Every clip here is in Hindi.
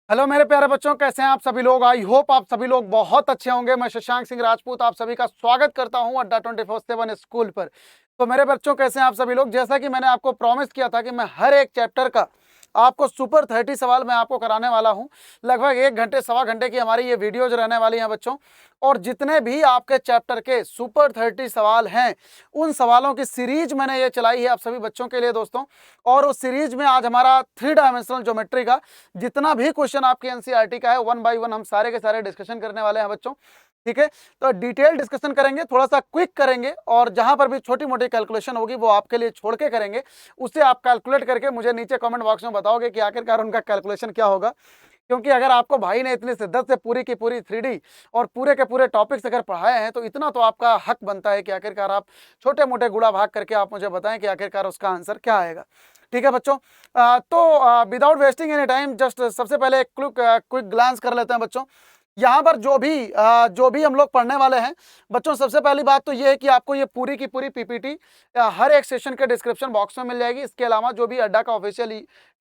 हेलो मेरे प्यारे बच्चों, कैसे हैं आप सभी लोग। आई होप आप सभी लोग बहुत अच्छे होंगे। मैं शशांक सिंह राजपूत आप सभी का स्वागत करता हूं अड्डा 24/7 स्कूल पर। तो मेरे बच्चों, कैसे हैं आप सभी लोग। जैसा कि मैंने आपको प्रॉमिस किया था कि मैं हर एक चैप्टर का आपको सुपर 30 सवाल मैं आपको कराने वाला हूं। लगभग 1 घंटे सवा घंटे की हमारी ये वीडियोज रहने वाली हैं बच्चों। और जितने भी आपके चैप्टर के सुपर 30 सवाल हैं, उन सवालों की सीरीज मैंने ये चलाई है आप सभी बच्चों के लिए दोस्तों। और उस सीरीज में आज हमारा 3 डायमेंशनल ज्योमेट्री का जितना भी क्वेश्चन आपके एनसीईआरटी का है, 1 बाय 1 हम सारे के सारे डिस्कशन करने वाले हैं बच्चों। ठीक है, तो डिटेल डिस्कशन करेंगे, थोड़ा सा क्विक करेंगे, और जहां पर भी छोटी मोटी कैलकुलेशन होगी वो आपके लिए छोड़ के करेंगे। उससे आप कैलकुलेट करके मुझे नीचे कमेंट बॉक्स में बताओगे कि आखिरकार उनका कैलकुलेशन क्या होगा। क्योंकि अगर आपको भाई ने इतनी शिद्दत से पूरी की पूरी 3D और पूरे के पूरे टॉपिक्स अगर पढ़ाए हैं, तो इतना तो आपका हक बनता है कि आखिरकार आप छोटे मोटे गुणा भाग करके आप मुझे बताएं कि आखिरकार उसका आंसर क्या आएगा। ठीक है बच्चों, तो without wasting any time just सबसे पहले एक क्विक ग्लांस कर लेते हैं बच्चों। यहाँ पर जो भी हम लोग पढ़ने वाले हैं बच्चों, सबसे पहली बात तो ये है कि आपको ये पूरी की पूरी पीपीटी हर एक सेशन के डिस्क्रिप्शन बॉक्स में मिल जाएगी। इसके अलावा जो भी अड्डा का ऑफिशियल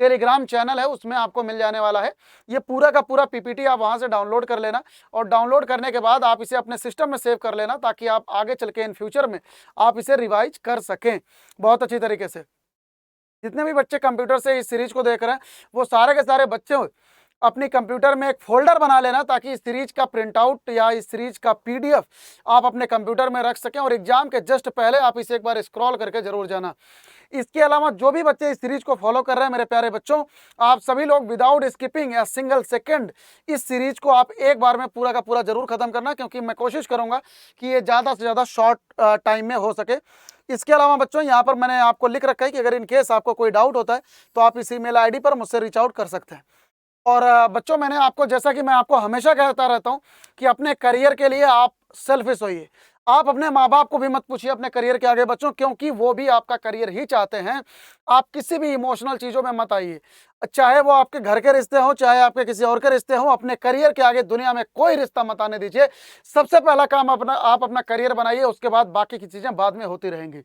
टेलीग्राम चैनल है उसमें आपको मिल जाने वाला है। ये पूरा का पूरा पीपीटी आप वहां से डाउनलोड कर लेना, और डाउनलोड करने के बाद आप इसे अपने सिस्टम में सेव कर लेना, ताकि आप आगे चल के इन फ्यूचर में आप इसे रिवाइज कर सकें बहुत अच्छी तरीके से। जितने भी बच्चे कंप्यूटर से इस सीरीज को देख रहे हैं, वो सारे के सारे बच्चे अपनी कंप्यूटर में एक फोल्डर बना लेना, ताकि इस सीरीज का प्रिंट आउट या इस सीरीज का पीडीएफ आप अपने कंप्यूटर में रख सकें, और एग्जाम के जस्ट पहले आप इसे एक बार स्क्रॉल करके जरूर जाना। इसके अलावा जो भी बच्चे इस सीरीज को फॉलो कर रहे हैं मेरे प्यारे बच्चों, आप सभी लोग विदाउट स्किपिंग या सिंगल सेकंड इस सीरीज को आप एक बार में पूरा का पूरा जरूर खत्म करना, क्योंकि मैं कोशिश करूंगा कि ये ज्यादा से ज्यादा शॉर्ट टाइम में हो सके। इसके अलावा बच्चों, यहाँ पर मैंने आपको लिख रखा है कि अगर इन केस आपको कोई डाउट होता है तो आप इस ईमेल आईडी पर मुझसे रीच आउट कर सकते हैं। और बच्चों, मैंने आपको, जैसा कि मैं आपको हमेशा कहता रहता हूं, कि अपने करियर के लिए आप सेल्फिश होइए। आप अपने माँ बाप को भी मत पूछिए अपने करियर के आगे बच्चों, क्योंकि वो भी आपका करियर ही चाहते हैं। आप किसी भी इमोशनल चीजों में मत आइए, चाहे वो आपके घर के रिश्ते हो, चाहे आपके किसी और के रिश्ते हो। अपने करियर के आगे दुनिया में कोई रिश्ता मत आने दीजिए। सबसे पहला काम आप अपना करियर बनाइए, उसके बाद बाकी की चीजें बाद में होती रहेंगी।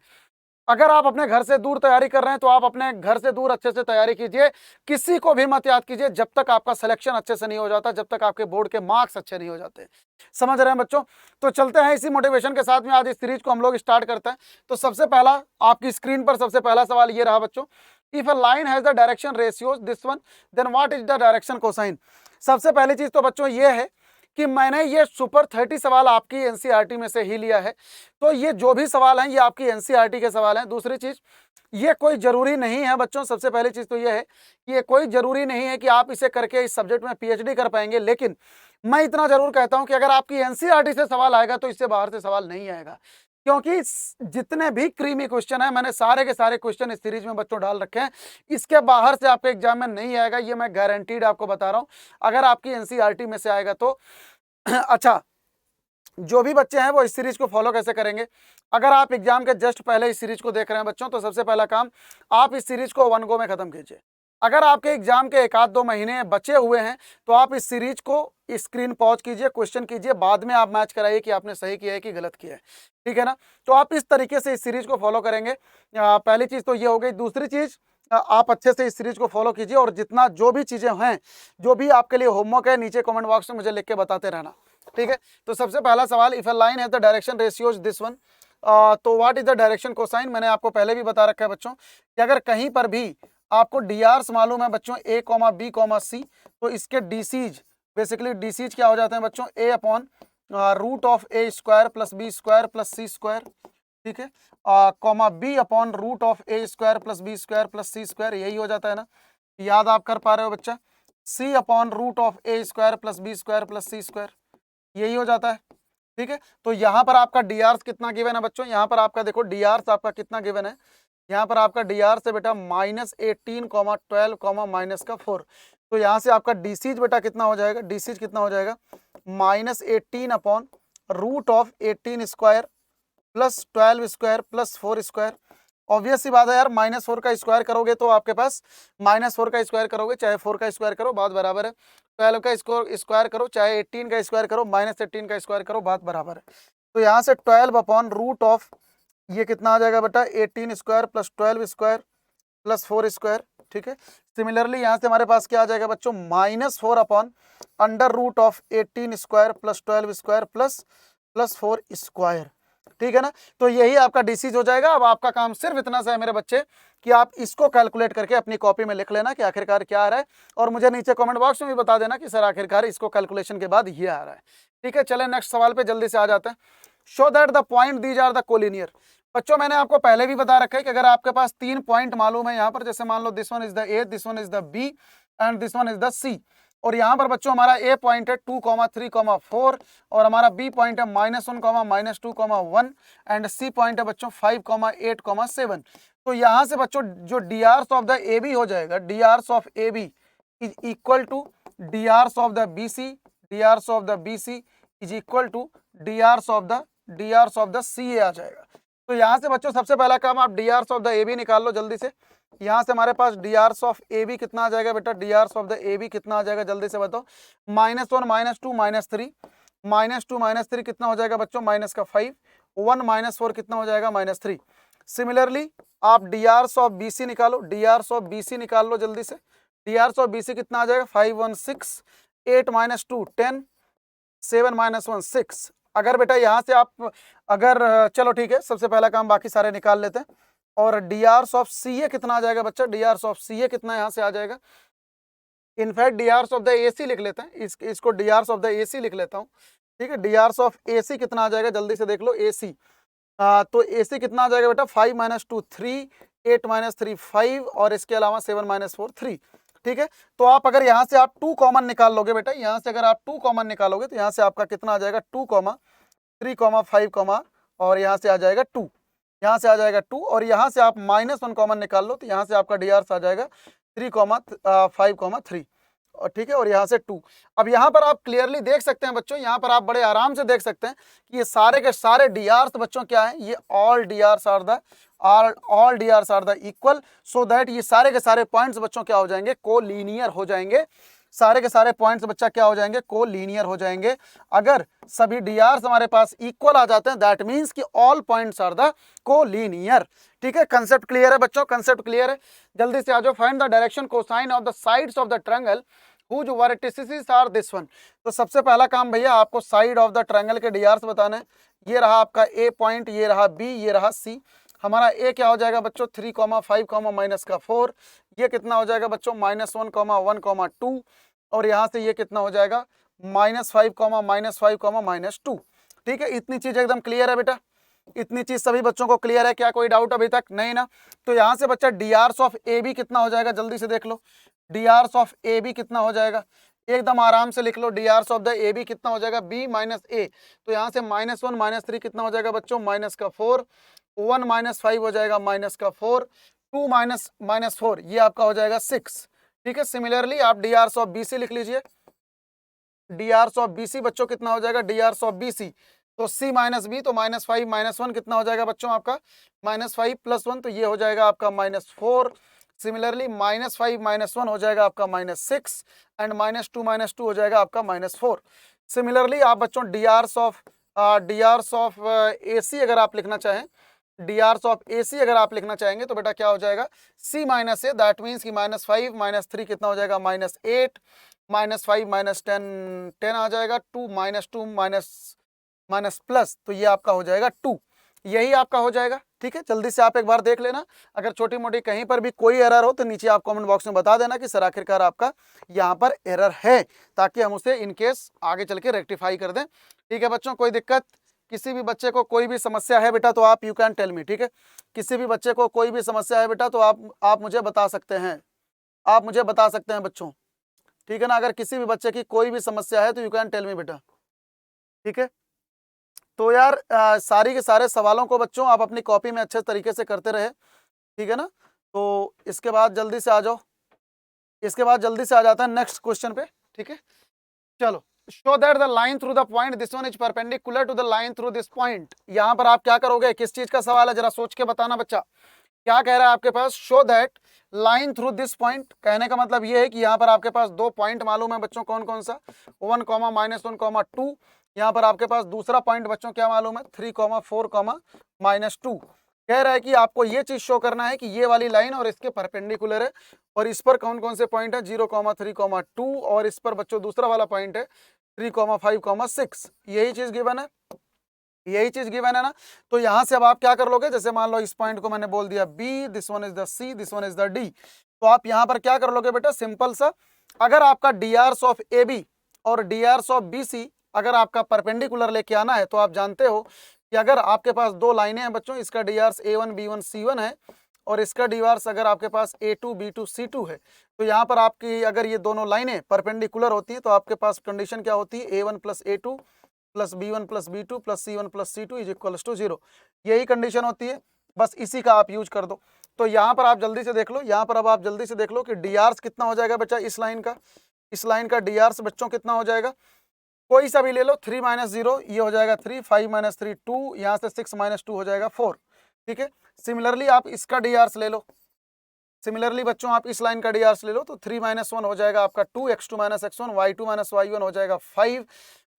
अगर आप अपने घर से दूर तैयारी कर रहे हैं, तो आप अपने घर से दूर अच्छे से तैयारी कीजिए। किसी को भी मत याद कीजिए जब तक आपका सिलेक्शन अच्छे से नहीं हो जाता, जब तक आपके बोर्ड के मार्क्स अच्छे नहीं हो जाते। समझ रहे हैं बच्चों। तो चलते हैं इसी मोटिवेशन के साथ में आज इस सीरीज को हम लोग स्टार्ट करते हैं। तो सबसे पहला आपकी स्क्रीन पर सबसे पहला सवाल ये रहा बच्चों, if a line has the direction ratios this one, then what is the direction cosine. सबसे पहली चीज तो बच्चों ये है कि मैंने ये सुपर 30 सवाल आपकी एनसीईआरटी में से ही लिया है। तो ये जो भी सवाल हैं ये आपकी एनसीईआरटी के सवाल हैं। दूसरी चीज, ये कोई जरूरी नहीं है बच्चों। सबसे पहली चीज तो ये है कि ये कोई जरूरी नहीं है कि आप इसे करके इस सब्जेक्ट में पीएचडी कर पाएंगे, लेकिन मैं इतना जरूर कहता हूं कि अगर आपकी एनसीईआरटी से सवाल आएगा तो इससे बाहर से सवाल नहीं आएगा। क्योंकि जितने भी क्रीमी क्वेश्चन है मैंने सारे के सारे क्वेश्चन इस सीरीज में बच्चों डाल रखे हैं। इसके बाहर से आपके एग्जाम में नहीं आएगा, ये मैं गारंटीड आपको बता रहा हूं, अगर आपकी एनसीईआरटी में से आएगा तो। अच्छा, जो भी बच्चे हैं वो इस सीरीज को फॉलो कैसे करेंगे। अगर आप एग्जाम के जस्ट पहले इस सीरीज को देख रहे हैं बच्चों, तो सबसे पहला काम आप इस सीरीज को 1 गो में खत्म कीजिए। अगर आपके एग्जाम के 1-2 महीने बचे हुए हैं, तो आप इस सीरीज को स्क्रीन पॉज कीजिए, क्वेश्चन कीजिए, बाद में आप मैच कराइए कि आपने सही किया है कि गलत किया है। ठीक है ना। तो आप इस तरीके से इस सीरीज को फॉलो करेंगे। पहली चीज तो ये हो गई। दूसरी चीज, आप अच्छे से इस सीरीज को फॉलो कीजिए, और जितना जो भी चीजें हैं, जो भी आपके लिए होमवर्क है, नीचे कमेंट बॉक्स में मुझे लिख के बताते रहना। ठीक है। तो सबसे पहला सवाल, if a line has the direction ratios this one, तो what is the direction cosine. मैंने आपको पहले भी बता रखा है बच्चों कि अगर कहीं पर भी आपको डीआरस मालूम है बच्चों, ए कॉमा बी कॉमा सी, तो इसके डीसीज, बेसिकली डीसीज क्या हो जाते हैं बच्चों, A upon root of A square plus B square plus C square. ठीक है, comma B upon root of A square plus B square plus C square, यही हो जाता है ना। याद आप कर पा रहे हो बच्चा। C upon root of A square plus B square plus C square, यही हो जाता है। ठीक है, तो यहाँ पर आपका डीआर कितना गिवन है बच्चों, यहाँ पर आपका देखो डीआर आपका कितना गिवन है। यहाँ पर आपका डीआर से बेटा -18,12,-4। तो यहाँ से आपका डीसीज बेटा कितना हो जाएगा, डीसीज कितना हो जाएगा, -18 upon root of 18 square plus 12 square plus 4 square. Obvious सी बात है यार, -4 का स्क्वायर करोगे तो आपके पास, -4 का स्क्वायर करोगे चाहे 4 का स्क्वायर करो, बात बराबर है। 12 का स्क्वायर करो चाहे 18 का स्क्वायर करो, -18 का स्क्वायर करो, बात बराबर है। तो यहाँ से 12 अपॉन रूट ऑफ, ये कितना आ जाएगा बेटा, 18 square plus 12 square plus 4 square. ठीक है। सिमिलरली यहाँ से हमारे पास क्या आ जाएगा बच्चों, -4 upon under root of 18 square plus 12 square plus 4 square, ठीक है ना। तो यही आपका डिसीज हो जाएगा। अब आपका काम सिर्फ इतना सा है मेरे बच्चे कि आप इसको कैलकुलेट करके अपनी कॉपी में लिख लेना कि आखिरकार क्या आ रहा है, और मुझे नीचे कमेंट बॉक्स में भी बता देना कि सर आखिरकार इसको कैलकुलेशन के बाद ये आ रहा है, ठीक है। चलें नेक्स्ट सवाल पे जल्दी से आ जाते हैं। Show that the point these are the collinear. बच्चों मैंने आपको पहले भी बता रखा है कि अगर आपके पास 3 पॉइंट मालूम है यहाँ पर, जैसे मान लो this one is the A, this one is the B and this one is the C, और यहाँ पर बच्चों हमारा ए पॉइंट है 2, 3, 4 और हमारा बी पॉइंट है -1, -2, 1 एंड सी पॉइंट है बच्चों 5, 8, 7। तो यहाँ से बच्चों जो D hours of the A B हो जाएगा, D hours of A B is equal to D hours of the B C, D hours of the B C is equal to D hours of the C A आ जाएगा। तो यहाँ से बच्चों सबसे पहला काम आप D hours of the A B निकाल लो जल्दी से। यहाँ से हमारे पास D hours of A B कितना आ जाएगा बेटा, D hours of the A B कितना आ जाएगा जल्दी से बताओ। -1, -2, -3, -2 -3 कितना हो जाएगा बच्चों, -5, 1 -4 कितना हो जाएगा, -3। सिमिलरली आप D hours of B C निकालो, D hours of B C निकाल लो जल्दी से। D hours of B C कितना आ जाएगा, 5, 1, 6, 8 -2 10, 7 -1 6। अगर बेटा यहाँ से आप अगर चलो ठीक है, सबसे पहला काम बाकी सारे निकाल लेते हैं। और D hours of C A कितना आ जाएगा बच्चा, D hours of C A कितना यहाँ से आ जाएगा, in fact D hours of the A C लिख लेते हैं, इसको D hours of the A C लिख लेता हूँ, ठीक है। D hours of A C कितना आ जाएगा जल्दी से देख लो, ए सी तो ए सी कितना आ जाएगा बेटा, 5 -2 3, 8 -3 5 और इसके अलावा 7 -4 3, ठीक है। तो आप अगर यहाँ से आप 2 कॉमन निकाल लोगे बेटा, यहाँ से अगर आप 2 कॉमन निकालोगे तो यहाँ से आपका कितना आ जाएगा, 2, 3, 5 और यहाँ से आ जाएगा 2, यहाँ से आ जाएगा 2 और यहाँ से आप -1 कॉमन निकाल लो तो यहाँ से आपका डी आर्स आ जाएगा 3, 5, 3 और ठीक है, और यहाँ से 2। अब यहाँ पर आप क्लियरली देख सकते हैं बच्चों, यहाँ पर आप बड़े आराम से देख सकते हैं कि ये सारे के सारे डी आर्स बच्चों क्या है, ये all D Rs are the equal, so that ये सारे के सारे पॉइंट्स बच्चों क्या हो जाएंगे, कोलिनियर हो जाएंगे। सारे के सारे पॉइंट्स बच्चा क्या हो जाएंगे, कोलिनियर हो जाएंगे। अगर सभी डी आर्स हमारे पास इक्वल आ जाते हैं दैट मीन्स कि all points are the collinear, ठीक है। कंसेप्ट क्लियर है बच्चों, कंसेप्ट क्लियर है। जल्दी से आ जाओ, find the direction cosine of the sides of the triangle whose vertices are this one. तो सबसे पहला काम भैया आपको साइड ऑफ द ट्रायंगल के डी आर्स बताना है। ये रहा आपका ए पॉइंट, ये रहा बी, ये रहा सी। हमारा ए क्या हो जाएगा बच्चों, 3, 5, -4, ये कितना हो जाएगा बच्चों, -1, 1, 2 और यहाँ से ये कितना हो जाएगा, -5, -2, ठीक है। इतनी चीज एकदम क्लियर है बेटा, इतनी चीज सभी बच्चों को क्लियर है, क्या कोई डाउट अभी तक नहीं ना। तो यहाँ से बच्चा D hours of A B कितना हो जाएगा जल्दी से देख लो, D hours of A B कितना हो जाएगा, एकदम आराम से लिख लो, D hours of the A B कितना हो जाएगा, बी माइनस ए। तो यहाँ से -1, -3 कितना हो जाएगा बच्चों, -4, 1 -5 हो जाएगा -4, 2 -4 ये आपका हो जाएगा 6, ठीक है। सिमिलरली आप D hours of B C लिख लीजिए, D hours of B C बच्चों कितना हो जाएगा, D hours of B C तो सी माइनस बी, तो -5 -1 कितना हो जाएगा बच्चों आपका, -5 + 1 तो ये हो जाएगा आपका -4। सिमिलरली -5 -1 हो जाएगा आपका -6 एंड -2 हो जाएगा आपका -4। सिमिलरली आप बच्चों डी आर्स ऑफ ए सी अगर आप लिखना चाहें, डी आर्स ऑफ ए सी अगर आप लिखना चाहेंगे तो बेटा क्या हो जाएगा, सी माइनस ए, दैट मीन्स कि -5 -3 कितना हो जाएगा, -8, -5 -10 आ जाएगा, 2 माइनस प्लस तो ये आपका हो जाएगा 2, यही आपका हो जाएगा, ठीक है। जल्दी से आप एक बार देख लेना, अगर छोटी मोटी कहीं पर भी कोई एरर हो तो नीचे आप कमेंट बॉक्स में बता देना कि सर आखिरकार आपका यहाँ पर एरर है, ताकि हम उसे इन केस आगे चल के रेक्टिफाई कर दें, ठीक है बच्चों। कोई दिक्कत, किसी भी बच्चे को कोई भी समस्या है बेटा तो आप यू कैन टेल मी, ठीक है। किसी भी बच्चे को कोई भी समस्या है बेटा तो आप मुझे बता सकते हैं, आप मुझे बता सकते हैं बच्चों, ठीक है ना। अगर किसी भी बच्चे की कोई भी समस्या है तो यू कैन टेल मी बेटा, ठीक है। तो यार सारी के सारे सवालों को बच्चों आप अपनी कॉपी में अच्छे तरीके से करते रहे, ठीक है ना। तो इसके बाद जल्दी से आ जाओ, इसके बाद जल्दी से आ जाता है नेक्स्ट क्वेश्चन पे, ठीक है। चलो, show that the line through the point this one is perpendicular to the line through this point. यहाँ पर आप क्या करोगे, किस चीज का सवाल है जरा सोच के बताना बच्चा। क्या कह रहा है आपके पास, show that line through this point, कहने का मतलब ये है कि यहाँ पर आपके पास 2 पॉइंट मालूम है बच्चों, कौन कौन सा, 1, -1, 2। यहाँ पर आपके पास दूसरा पॉइंट बच्चों क्या मालूम है, 3, 4, -2। कह रहा है कि आपको ये चीज शो करना है कि ये वाली लाइन और इसके परपेंडिकुलर है, और इस पर कौन कौन से पॉइंट है 0,3,2, और इस पर बच्चों दूसरा वाला पॉइंट है 3,5,6। यही चीज गिवन है, यही चीज गिवन है ना। तो यहां से अब आप क्या कर लोगे, जैसे मान लो इस पॉइंट को मैंने बोल दिया B, this one is the C, this one is the D, तो आप यहां पर क्या कर लोगे बेटा, सिंपल सा, अगर आपका डीआरस ऑफ ए बी और डीआरस ऑफ बी सी अगर आपका परपेंडिकुलर लेके आना है, तो आप जानते हो कि अगर आपके पास दो लाइनें हैं बच्चों, इसका डीआरस A1 B1 C1 है और इसका डीआरस अगर आपके पास A2 B2 C2 है, तो यहाँ पर आपकी अगर ये दोनों लाइनें परपेंडिकुलर होती हैं तो आपके पास कंडीशन क्या होती है, A1 + A2 + B1 + B2 + C1 + C2 = 0। यही कंडीशन होती है, बस इसी का आप यूज कर दो। तो यहाँ पर आप जल्दी से देख लो, यहाँ पर अब आप जल्दी से देख लो कि डीआरस कितना हो जाएगा बच्चा, इस लाइन का डीआरस बच्चों कितना हो जाएगा, कोई सा भी ले लो, 3 - 0 ये हो जाएगा 3, 5 - 3 2, यहाँ से 6 - 2 हो जाएगा 4। ठीक है, सिमिलरली आप इसका डीआरस ले लो, सिमिलरली बच्चों आप इस लाइन का डीआरस ले लो, तो 3 - 1 हो जाएगा आपका 2, x2 - x1, y2 - y1 हो जाएगा 5,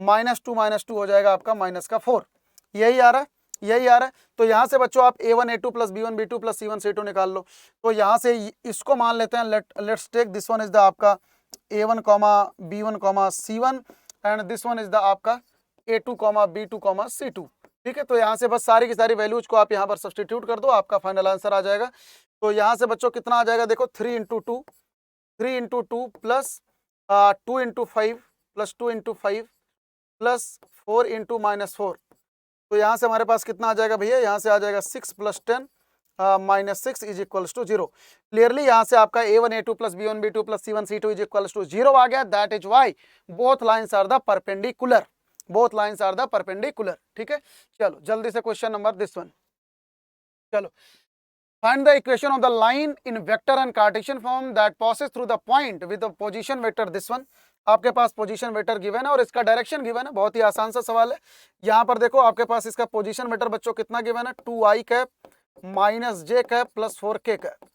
-2 - 2 हो जाएगा आपका -4। यही आ रहा है, यही आ रहा है। तो यहाँ से बच्चों आप A1 A2 + B1 B2 + C1 C2 निकाल लो। तो यहाँ से इसको मान लेते हैं, let's take this one is the आपका A1, B1, C1 and this one is the आपका A2, B2, C2। ठीक है, तो यहाँ से बस सारी की सारी वैल्यूज को आप यहाँ पर सब्सटीट्यूट कर दो, आपका फाइनल आंसर आ जाएगा। तो यहाँ से बच्चों कितना आ जाएगा, देखो 3 × 2 प्लस 2 × 5 प्लस 2 × 5 प्लस 4 × -4। तो यहाँ से हमारे पास कितना आ जाएगा भैया, यहाँ से आ जाएगा 6 + 10 -6 = 0। क्लियरली यहाँ से आपका A1 A2 + B1 B2 + C1 C2 = 0 आ गया। That is why both lines are the perpendicular, both lines are the perpendicular. ठीक है, चलो जल्दी से क्वेश्चन नंबर दिस वन, चलो find the equation of the line in vector and Cartesian form that passes through the point with the position vector this one। आपके पास पोजीशन वेक्टर गिवन है और इसका डायरेक्शन गिवन है, बहुत ही आसान सा सवाल है। यहाँ पर देखो आपके पास इसका पोजीशन वेक्टर बच्चों कितना गिवन है, 2i cap -j cap + 4k cap.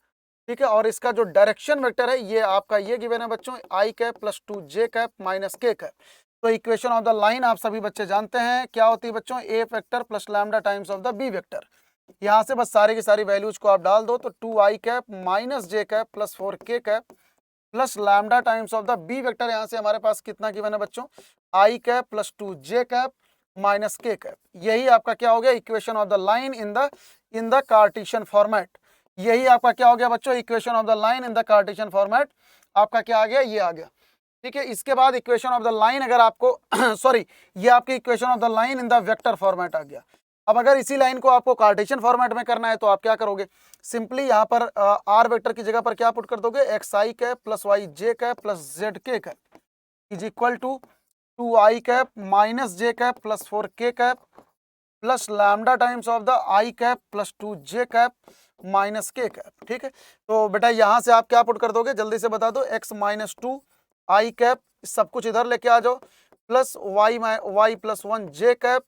ठीक है, और इसका जो डायरेक्शन वेक्टर है ये आपका ये गिवन है बच्चों, i cap + 2j cap -k cap. तो इक्वेशन ऑफ द लाइन आप सभी बच्चे जानते हैं क्या होती है बच्चों, a vector + lambda times of the b vector. यहाँ से बस सारी की सारी वैल्यूज को आप डाल दो, तो 2i cap -j cap + 4k cap plus lambda times of the B vector. यहाँ से हमारे पास कितना गिवन है बच्चों, i cap + 2j cap -k cap. यही आपका क्या हो गया, equation of the line in the Cartesian format. यही आपका क्या हो गया बच्चों, equation of the line in the Cartesian format आपका क्या आ गया, ये आ गया। ठीक है, इसके बाद इक्वेशन ऑफ द लाइन अगर आपको सॉरी ये आपकी equation of the line in the vector format आ गया। अब अगर इसी लाइन को आपको कार्टेशियन फॉर्मेट में करना है तो आप क्या करोगे, सिंपली यहाँ पर आर वेक्टर की जगह पर क्या पुट कर दोगे, xi cap + yj cap + zk cap is equal to 2i cap -j cap + 4k cap plus lambda times of the i cap + 2j cap -k cap. ठीक है, तो बेटा यहाँ से आप क्या पुट कर दोगे, जल्दी से बता दो, x - 2 i कैप सब कुछ इधर लेके आ जाओ, plus y + 1 j cap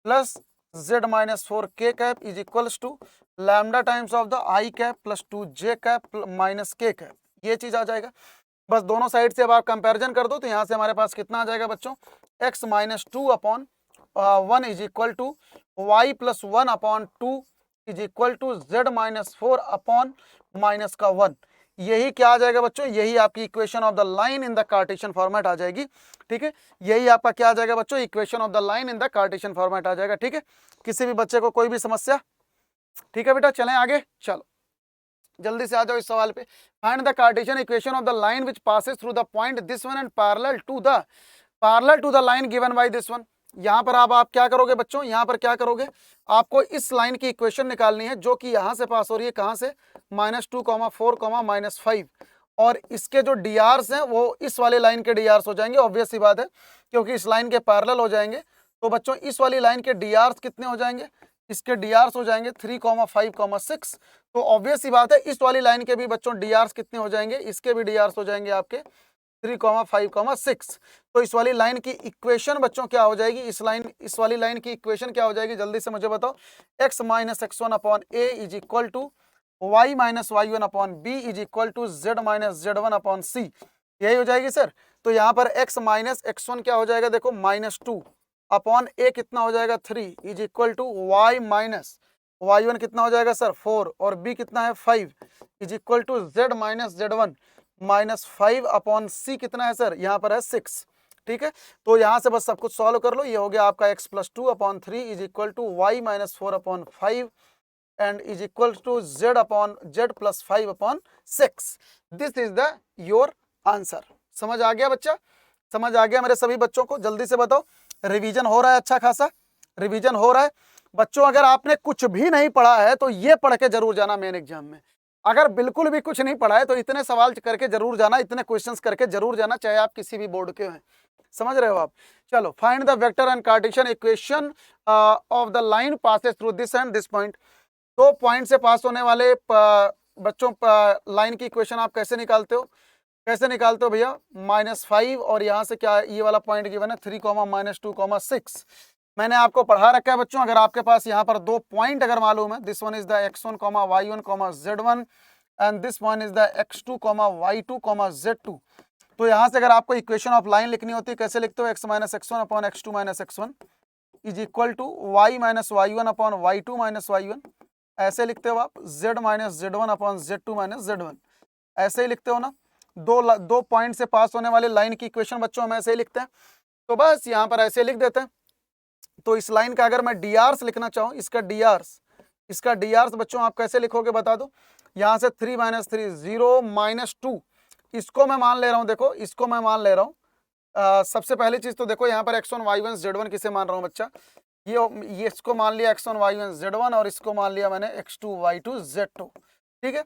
plus z - 4k cap is equals to lambda times of the i cap + 2j cap -k cap. ये चीज आ जाएगा। बस दोनों साइड से अब आप कंपैरिजन कर दो, तो यहाँ से हमारे पास कितना आ जाएगा बच्चों, x - 2/1 is equal to y + 1/2 is equal to z - 4/(-1)। यही क्या आ जाएगा बच्चों, यही आपकी equation of the line in the Cartesian format आ जाएगी। ठीक है, यही आपका क्या आ जाएगा बच्चों, equation of the line in the Cartesian format आ जाएगा। ठीक है, किसी भी बच्चे को कोई भी समस्या, ठीक है बेटा, चलें आगे, चलो जल्दी से आ जाओ इस सवाल पे। Find the cartesian equation of the line which passes through the point this one and parallel to the line given by this one. यहाँ पर आप क्या करोगे बच्चों, यहाँ पर क्या करोगे, आपको इस लाइन की इक्वेशन निकालनी है जो कि यहाँ से पास हो रही है, कहाँ से, -2, 4, -5, और इसके जो डीआरस हैं वो इस वाले लाइन के डीआरस हो जाएंगे। ऑब्वियस सी बात है, क्योंकि इस लाइन के पैरेलल हो जाएंगे, तो बच्चों इस वाली लाइन के डीआरस कितने हो जाएंगे, इसके डीआरस हो जाएंगे 3, 5, 6। तो ऑब्वियस सी बात है इस वाली लाइन के भी बच्चों डीआरस कितने हो जाएंगे, इसके भी डीआरस हो जाएंगे आपके 3, 5, 6। तो इस वाली लाइन की इक्वेशन बच्चों क्या हो जाएगी, इस वाली लाइन की इक्वेशन क्या हो जाएगी, जल्दी से मुझे बताओ, x - x1/a is equal to y - y1/b is equal to z - z1/c। यही हो जाएगी सर। तो यहाँ पर x - x1 क्या हो जाएगा, देखो -2/a कितना हो जाएगा 3 is equal to y y1 कितना हो जाएगा सर 4 और b कितना है 5 is equal to z minus z1 minus 5 upon c कितना है सर, यहाँ पर है 6। ठीक है, तो यहाँ से बस सब कुछ सॉल्व कर लो। ये हो गया आपका x plus 2 upon 3 is equal to y minus 4 upon 5 and is equal to z plus 5 upon 6। This is the your answer. समझ आ गया बच्चा? समझ आ गया मेरे सभी बच्चों को? जल्दी से बताओ, रिवीजन हो रहा है? अच्छा खासा रिवीजन हो रहा है बच्चों? अगर आपने कुछ भी नहीं पढ़ा है तो ये पढ़ के जरूर जाना मेन एग्जाम में। अगर बिल्कुल भी कुछ नहीं पढ़ा है तो इतने सवाल करके जरूर जाना, इतने क्वेश्चंस करके जरूर जाना, चाहे आप किसी भी बोर्ड के हैं। समझ रहे हो आप? चलो, find the vector and Cartesian equation of the line passes through this and this point. दो पॉइंट से पास होने वाले बच्चों लाइन की इक्वेशन आप कैसे निकालते हो? कैसे निकालते हो भैया? -5 और यहाँ से क्या है, ये वाला पॉइंट गिवन है 3, -2, 6। मैंने आपको पढ़ा रखा है बच्चों। अगर आपके पास यहाँ पर दो पॉइंट अगर मालूम है, this one is the x1, y1, z1 and this one is the x2, y2, z2। तो यहाँ से अगर आपको इक्वेशन ऑफ लाइन लिखनी होती है, कैसे लिखते हो? x minus x1 upon x2 minus x1 is equal to y minus y1 upon y2 minus y1। ऐसे लिखते हो आप। z minus z1 upon z2 minus z1। ऐसे ही लिखते हो ना? दो पॉइंट से पास होने वाले लाइन की इक्वेशन बच्चों हम ऐसे ही लिखते हैं। तो बस यहाँ पर ऐसे लिख देते हैं। तो इस लाइन का अगर मैं drs लिखना चाहूँ, इसका drs बच्चों आप कैसे लिखोगे बता दो? यहाँ से 3 माइनस 3 0 माइनस 2, इसको मैं मान ले रहा हूँ। देखो, इसको मैं मान ले रहा हूँ। सबसे पहली चीज तो देखो, यहाँ पर x1 y1 z1 किसे मान रहा हूँ बच्चा? ये इसको मान लिया x1 y1 z1 और इसको मान लिया मैंने x2 y2 z2। ठीक है,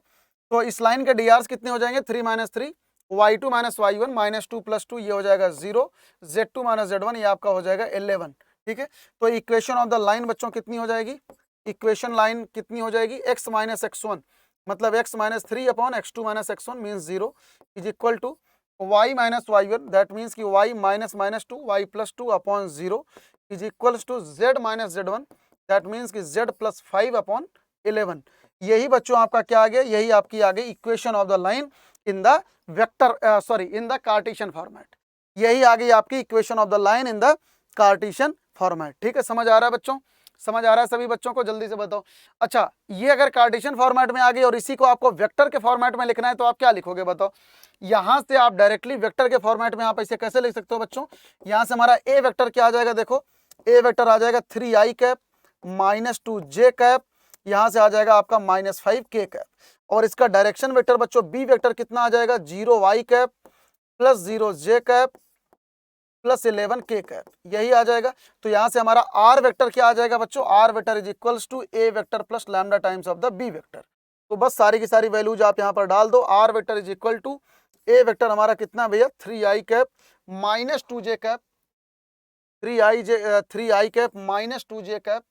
तो इस लाइन के drs कितने हो जाएंगे? 3 minus 3 y2 minus y1 minus 2 plus 2, ये हो जाएगा 0, z2 माइनस z1 ये आपका हो जाएगा 11। ठीक है, तो इक्वेशन ऑफ द लाइन बच्चों कितनी हो जाएगी? इक्वेशन लाइन कितनी हो जाएगी? x माइनस x1 मतलब x minus 3 upon x2 minus x1 means 0 is equal to y minus y1, that means कि y minus minus 2 y plus 2 upon 0 is equals to z minus z1, that means कि z प्लस 5 अपॉन 11। यही बच्चों आपका क्या आ गया? यही आपकी आ गई equation of the line in the vector in the Cartesian format. यही आ गई आपकी equation of the line in the Cartesian format. ठीक है, समझ आ रहा है बच्चों? समझ आ रहा है सभी बच्चों को? जल्दी से बताओ। अच्छा, ये अगर कार्टेशियन फॉर्मेट में आ गई और इसी को आपको वेक्टर के फॉर्मेट में लिखना है तो आप क्या लिखोगे बताओ? यहां से आप डायरेक्टली वेक्टर के फॉर्मेट में आप इसे कैसे लिख सकते हो बच्चों? यहां से हमारा ए वेक्टर क्या आ जाएगा? देखो, ए वेक्टर आ जाएगा 3i cap minus 2j cap, यहां से आ जाएगा आपका -5k कैप। और इसका डायरेक्शन वेक्टर बच्चों बी वेक्टर कितना आ जाएगा? 0y cap plus 0j cap plus 11k cap, यही आ जाएगा। तो यहां से हमारा आर वेक्टर क्या आ जाएगा बच्चों? R vector is equals to a vector plus lambda times of the B vector. तो बस सारी की सारी वैल्यूज आप यहाँ पर डाल दो। R vector is equal to a vector हमारा कितना भैया? 3i cap minus 2j cap, 3i cap minus 2j cap.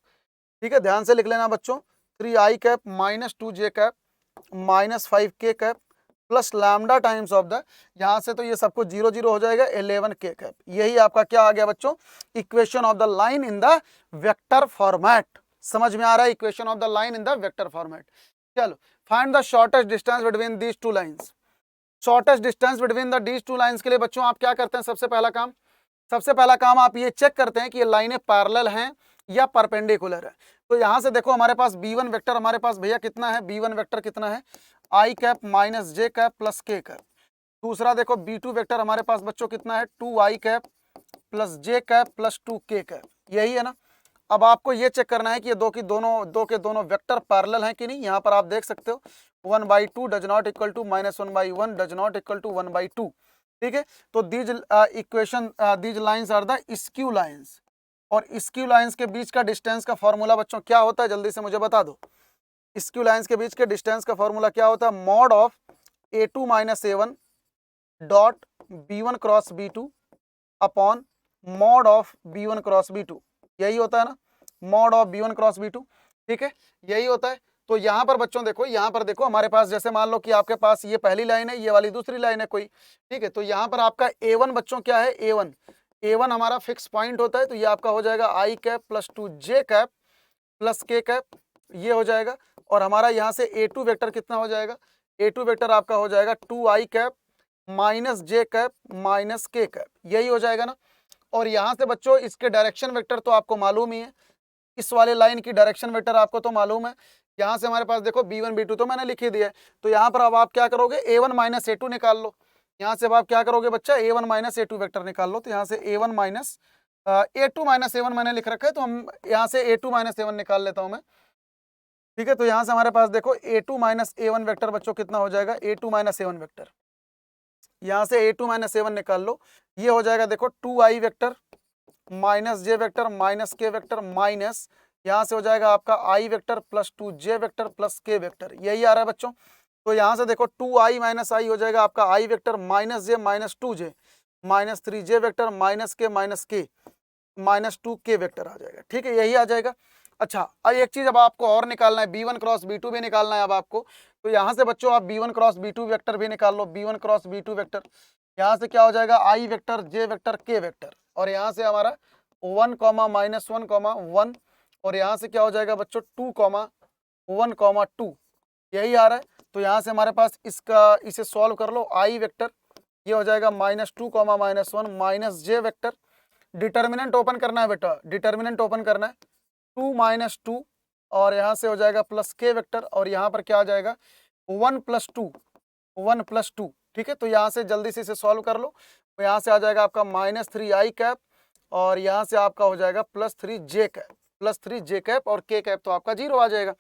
ठीक है, ध्यान से लिख लेना बच्चों। 3i cap minus 2j cap minus 5k cap plus lambda times of the, यहाँ से तो ये सब कुछ 0 0 हो जाएगा 11k कैप। यही आपका क्या आ गया बच्चों? Equation of the line in the vector format. समझ में आ रहा है? Equation of the line in the vector format. चलो, find the shortest distance between these two lines. Shortest distance between the these two lines के लिए बच्चों आप क्या करते हैं? सबसे पहला काम आप ये चेक करते हैं कि ये लाइनें पैरेलल हैं या परपेंडिकुलर है। तो यहाँ से देखो, हमारे पास b1 वेक्टर हमारे पास भैया कितना है? b1 वेक्टर कितना है? i cap minus j cap plus k cap. दूसरा देखो, b2 वेक्टर हमारे पास बच्चों कितना है? 2i cap plus j cap plus 2k cap, यही है ना। अब आपको ये चेक करना है कि ये दो के दोनों वेक्टर पैरेलल हैं कि नहीं। यहाँ पर आप देख सकते हो 1/2 does not equal to -1/1 does not equal to 1/2। ठीक है, तो these lines are the skew lines. और स्क्यू लाइंस के बीच का डिस्टेंस का फॉर्मूला बच्चों क्या होता है? जल्दी से मुझे बता दो। स्क्यू लाइंस के बीच के डिस्टेंस का फॉर्मूला क्या होता है? Mod of a2 minus a1 dot b1 cross b2 upon mod of b1 cross b2, यही होता है ना, mod of b1 cross b2। ठीक है, यही होता है। तो यहाँ पर बच्चों देखो, यहाँ पर देखो हमारे पास, जैसे मान लो कि आपके पास ये पहली लाइन है, ये वाली दूसरी लाइन है कोई। ठीक है, तो यहाँ पर आपका a1 बच्चों क्या है? a1 हमारा फिक्स पॉइंट होता है। तो ये आपका हो जाएगा i cap plus 2j cap plus k cap, ये हो जाएगा। और हमारा यहाँ से a2 वेक्टर कितना हो जाएगा? a2 वेक्टर आपका हो जाएगा 2i cap minus j cap minus k cap, यही हो जाएगा ना। और यहाँ से बच्चों इसके डायरेक्शन वेक्टर तो आपको मालूम ही है, इस वाले लाइन की डायरेक्शन वेक्टर आपको तो मालूम है। यहाँ से हमारे पास देखो b1 b2 तो मैंने लिख ही दिया है। तो यहाँ पर अब आप क्या करोगे, a1 माइनस a2 निकाल लो। यहाँ से अब आप क्या करोगे बच्चा, a1 माइनस a2 वेक्टर निकाल लो। तो यहाँ से a1 minus a2 minus a1 मैंने लिख रखा है, तो हम यहाँ से a2 माइनस a1 निकाल लेता हूँ मैं। ठीक है, तो यहाँ से हमारे पास देखो a2 माइनस a1 वेक्टर बच्चों कितना हो जाएगा, a2 माइनस a1 वेक्टर। यहाँ से a2 माइनस a1 निकाल लो, ये हो जाएगा देखो 2i vector minus j vector minus k vector minus यहाँ से हो जाएगा आपका i vector plus 2j vector plus k vector, यही आ रहा है बच्चों। तो यहाँ से देखो 2i माइनस i हो जाएगा आपका i vector minus j minus 2j minus 3j vector minus k minus 2k vector आ जाएगा। ठीक है, यही आ जाएगा। अच्छा, अब एक चीज अब आपको और निकालना है, b1 क्रॉस b2 भी निकालना है अब आपको। तो यहाँ से बच्चों आप b1 क्रॉस b2 वेक्टर भी निकाल लो, b1 क्रॉस b2 वेक्टर। यहाँ से क्या हो जाएगा, i vector j vector k vector, और यहाँ से हमारा 1 कॉमा माइनस 1 कॉमा 1, और यहाँ से क्या हो जाएगा बच्चों 2 कॉमा 1 कॉमा 2, यही आ रहा है। तो यहाँ से हमारे पास इसे सॉल्व कर लो, i वेक्टर ये हो जाएगा minus 2 comma minus 1 minus j vector. Determinant open करना है बेटा, डिटर्मिनेंट ओपन करना है, 2 माइनस 2 और यहाँ से हो जाएगा प्लस k वेक्टर, और यहाँ पर क्या आ जाएगा 1 प्लस 2 1 प्लस 2। ठीक है, तो यहाँ से जल्दी से इसे सॉल्व कर लो। तो यहाँ से आ जाएगा आपका माइनस 3i कैप, और यहाँ से आपका हो जाएगा plus 3j cap, plus 3j cap, और k कैप तो आपका 0 आ जाएगा।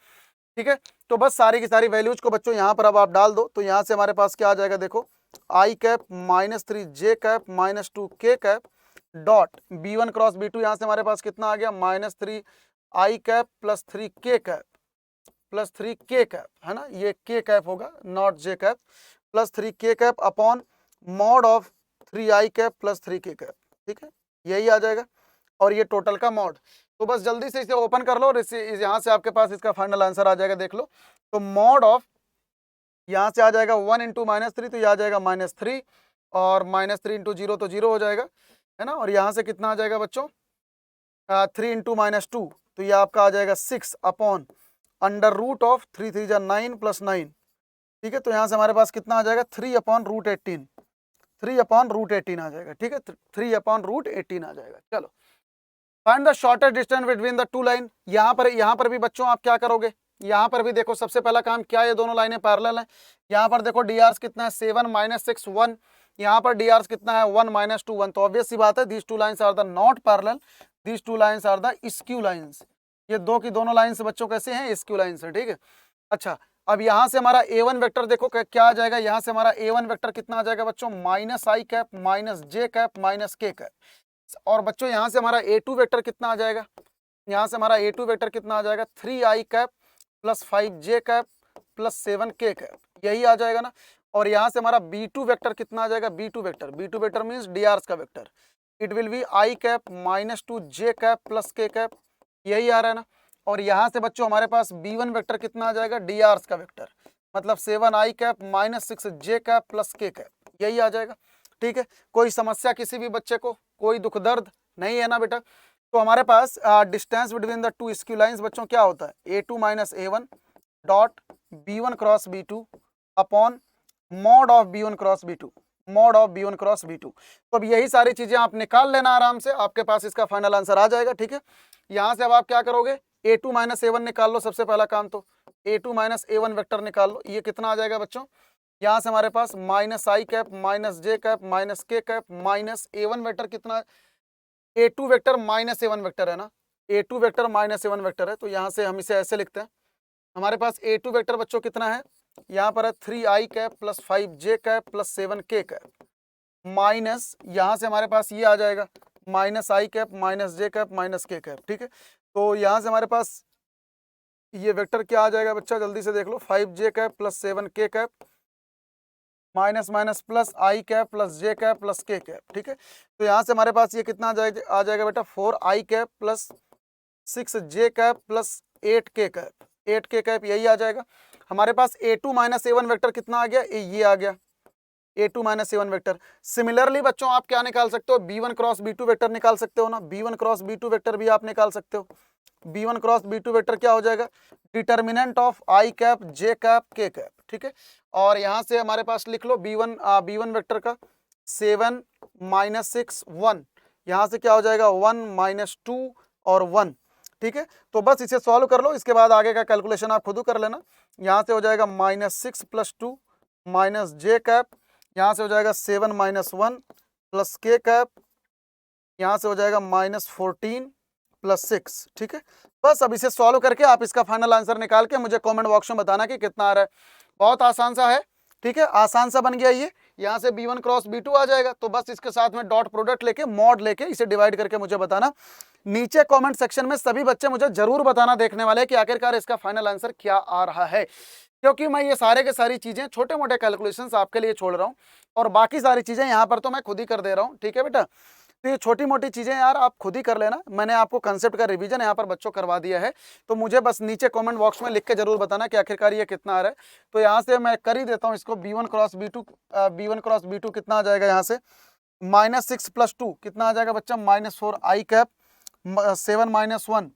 ठीक है, तो बस सारी की सारी वैल्यूज को बच्चों यहाँ पर अब आप डाल दो। तो यहाँ से हमारे पास क्या आ जाएगा, देखो i cap minus 3j cap minus 2k cap dot b1 cross b2, यहाँ से हमारे पास कितना आ गया minus 3i cap plus 3k cap plus 3k cap, है ना, ये k कैप होगा not j cap, plus 3k cap upon mod of 3i cap plus 3k cap. ठीक है, यही आ जाएगा, और ये टोटल का मॉड। तो बस जल्दी से इसे ओपन कर लो, और यहाँ से आपके पास इसका फाइनल आंसर आ जाएगा, देख लो। तो मॉड ऑफ यहाँ से आ जाएगा 1 इंटू माइनस 3, तो यह आ जाएगा माइनस 3, और माइनस 3 इंटू 0 तो 0 हो जाएगा, है ना। और यहाँ से कितना आ जाएगा बच्चों 3 इंटू माइनस 2, तो ये आपका आ जाएगा 6 अपॉन अंडर रूट ऑफ 3 3 जा 9 प्लस 9। ठीक है, तो यहाँ से हमारे पास कितना आ जाएगा 3 अपॉन रूट 18, 3 अपॉन रूट 18 आ जाएगा। ठीक है, 3 अपॉन रूट 18 आ जाएगा। चलो, find the shortest distance between the to line. यहाँ पर भी बच्चों आप क्या करोगे, यहाँ पर भी देखो सबसे पहला काम क्या, ये दोनों लाइनें पैरेलल हैं। यहाँ पर देखो डी आर्स कितना है 7 माइनस 6 1, यहाँ पर डी आर्स कितना है 1 माइनस 2 1। तो ऑब्वियस सी बात है, these two lines are the not parallel, these two lines are the skew lines. ये दो की दोनों लाइन्स बच्चों कैसे हैं, स्क्यू लाइन्स है। ठीक है, अच्छा अब यहाँ से हमारा a1 वेक्टर देखो क्या आ जाएगा, यहाँ से हमारा a1 वेक्टर कितना आ जाएगा बच्चों minus i cap minus j cap minus k cap. और बच्चों यहाँ से हमारा a2 वेक्टर कितना आ जाएगा, यहाँ से हमारा a2 वेक्टर कितना आ जाएगा 3i cap plus 5j cap plus 7k cap, यही आ जाएगा ना। और यहाँ से हमारा b2 वेक्टर कितना आ जाएगा, b2 vector means D R's का vector, it will be i cap minus 2j cap plus k cap, यही आ रहा है ना। और यहाँ से बच्चों हमारे पास b1 वेक्टर कितना आ जाएगा, डी आर्स का वेक्टर, मतलब 7i cap minus 6j cap plus k cap, यही आ जाएगा। ठीक है, कोई समस्या किसी भी बच्चे को, कोई दुख दर्द नहीं है ना बेटा। तो हमारे पास distance between the two skew lines बच्चों क्या होता है, a2 minus a1 dot b1 cross b2 upon mod of b1 cross b2, mod of b1 cross b2। तो अब यही सारी चीजें आप निकाल लेना आराम से, आपके पास इसका फाइनल आंसर आ जाएगा। ठीक है, यहाँ से अब आप क्या करोगे, a2 माइनस a1 निकाल लो, सबसे पहला काम तो a2 माइनस a1 वेक्टर निकाल लो। ये कितना आ जाएगा बच्चों, यहाँ से हमारे पास minus i cap minus j cap minus k cap minus a1 vector कितना, a2 vector minus a1 vector है ना, a2 vector minus a1 vector है। तो यहाँ से हम इसे ऐसे लिखते हैं, हमारे पास a2 वेक्टर बच्चों कितना है, यहाँ पर है 3i cap plus 5j cap plus 7k cap minus, यहाँ से हमारे पास ये आ जाएगा minus i cap minus j cap minus k cap. ठीक है, तो यहाँ से हमारे पास ये वेक्टर क्या आ जाएगा बच्चा, जल्दी से देख लो, 5j cap plus 7k cap minus minus plus i cap plus j cap plus k cap. ठीक है, तो यहाँ से हमारे पास ये कितना आ जाएगा बेटा 4i cap plus 6j cap plus 8k cap, 8k cap, यही आ जाएगा। हमारे पास a2 माइनस a1 वेक्टर कितना आ गया, ये आ गया a2 minus a1 vector. Similarly बच्चों आप क्या निकाल सकते हो, b1 क्रॉस b2 वेक्टर निकाल सकते हो ना, b1 क्रॉस b2 वेक्टर भी आप निकाल सकते हो। b1 क्रॉस b2 वेक्टर क्या हो जाएगा, determinant of i cap j cap k cap. ठीक है, और यहाँ से हमारे पास लिख लो b1 वेक्टर का 7 माइनस 6 1, यहाँ से क्या हो जाएगा 1 माइनस 2 और 1, ठीक है, तो बस इसे सॉल्व कर लो, इसके बाद आगे का कैलकुलेशन आप खुद कर लेना। यहाँ से हो जाएगा -6 + 2 माइनस जे कैप, यहाँ से हो जाएगा 7 - 1 प्लस के कैप, यहाँ से हो जाएगा -14 + 6। ठीक है, बस अब इसे सॉल्व करके आप इसका फाइनल आंसर निकाल के मुझे कमेंट बॉक्स में बताना कि कितना आ रहा है। बहुत आसान सा है, ठीक है, आसान सा बन गया ये। यहाँ से b1 क्रॉस b2 आ जाएगा, तो बस इसके साथ में डॉट प्रोडक्ट लेके मॉड लेके इसे डिवाइड करके मुझे बताना। नीचे कमेंट सेक्शन में सभी बच्चे मुझे जरूर बताना देखने वाले कि आखिरकार इसका फाइनल आंसर क्या आ रहा है, क्योंकि मैं ये सारे के सारी चीजें छोटे मोटे कैलकुलेशंस आपके लिए छोड़ रहा हूँ और बाकी सारी चीजें यहाँ पर तो मैं खुद ही कर दे रहा हूँ। ठीक है बेटा, तो ये छोटी मोटी चीजें यार आप खुद ही कर लेना, मैंने आपको कंसेप्ट का रिवीजन यहाँ पर बच्चों करवा दिया है। तो मुझे बस नीचे कमेंट बॉक्स में लिख के जरूर बताना कि आखिरकार ये कितना आ रहा है। तो यहाँ से मैं कर ही देता हूँ इसको, b1 क्रॉस b2 कितना आ जाएगा, यहाँ से -6 + 2 कितना आ जाएगा बच्चा, -4 i कैप, 7 - 1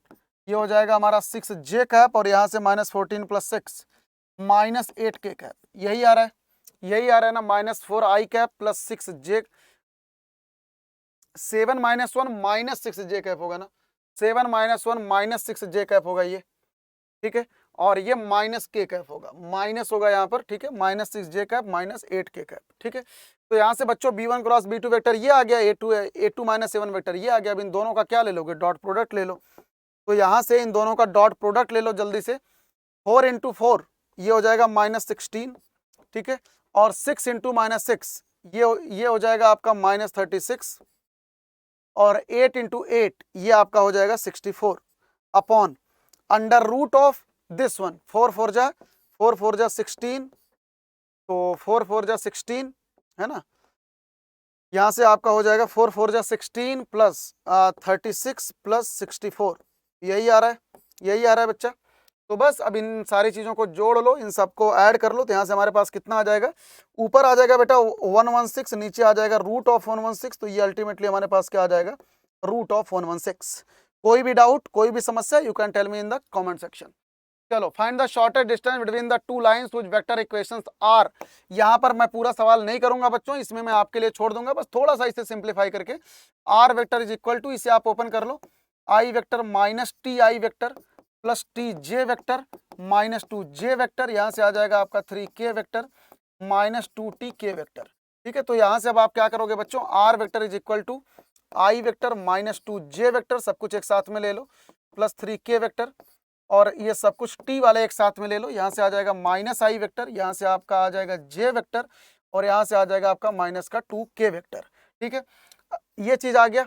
ये हो जाएगा हमारा 6 j कैप, और यहाँ से -14 + 6 -8 k कैप, यही आ रहा है, यही आ रहा है ना, -4 i cap plus 6 j, 7 - 1 -6 j cap होगा ना, 7 - 1 -6 j कैप होगा ये। ठीक है, और ये माइनस के कैप होगा, माइनस होगा यहाँ पर। ठीक है, -6 j कैप -8 k कैप। ठीक है, तो यहाँ से बच्चों b1 क्रॉस b2 वेक्टर ये आ गया, a2 - a1 वेक्टर ये आ गया। अब इन दोनों का क्या ले लोगे, डॉट प्रोडक्ट ले लो। तो यहाँ से इन दोनों का डॉट प्रोडक्ट ले लो जल्दी से, 4 × 4 ये हो जाएगा -16। ठीक है, और 6 × -6 ये हो जाएगा आपका -36, और 8 × 8 ये आपका हो जाएगा 64 upon under root of this one, 4 4 जा 16, तो 4 4 जा 16 है ना, यहाँ से आपका हो जाएगा 4 4 जा 16 प्लस 36 प्लस 64, यही आ रहा है, यही आ रहा है बच्चा। तो बस अब इन सारी चीज़ों को जोड़ लो, इन सबको ऐड कर लो, तो यहाँ से हमारे पास कितना आ जाएगा, ऊपर आ जाएगा बेटा 116, नीचे आ जाएगा रूट ऑफ 116, तो ये अल्टीमेटली हमारे पास क्या आ जाएगा, रूट ऑफ 116। कोई भी डाउट, कोई भी समस्या, you can tell me in the comment section. चलो, find the shortest distance between the two lines which vector equations are. यहाँ पर मैं पूरा सवाल नहीं करूंगा बच्चों, इसमें मैं आपके लिए छोड़ दूंगा, बस थोड़ा सा इसे सिंप्लीफाई करके। R vector is equal to, इसे आप ओपन कर लो, I vector minus T I vector plus T J vector minus 2 J vector, यहाँ से आ जाएगा आपका 3 K vector minus 2 T K vector. ठीक है, तो यहाँ से अब आप क्या करोगे बच्चों, r vector is equal to i vector minus 2 J vector, सब कुछ एक साथ में ले लो, प्लस 3 के वेक्टर, और ये सब कुछ टी वाले एक साथ में ले लो, यहाँ से आ जाएगा माइनस आई वेक्टर, यहाँ से आपका आ जाएगा जे वेक्टर, और यहाँ से आ जाएगा आपका माइनस का 2 के वेक्टर। ठीक है, ये चीज आ गया,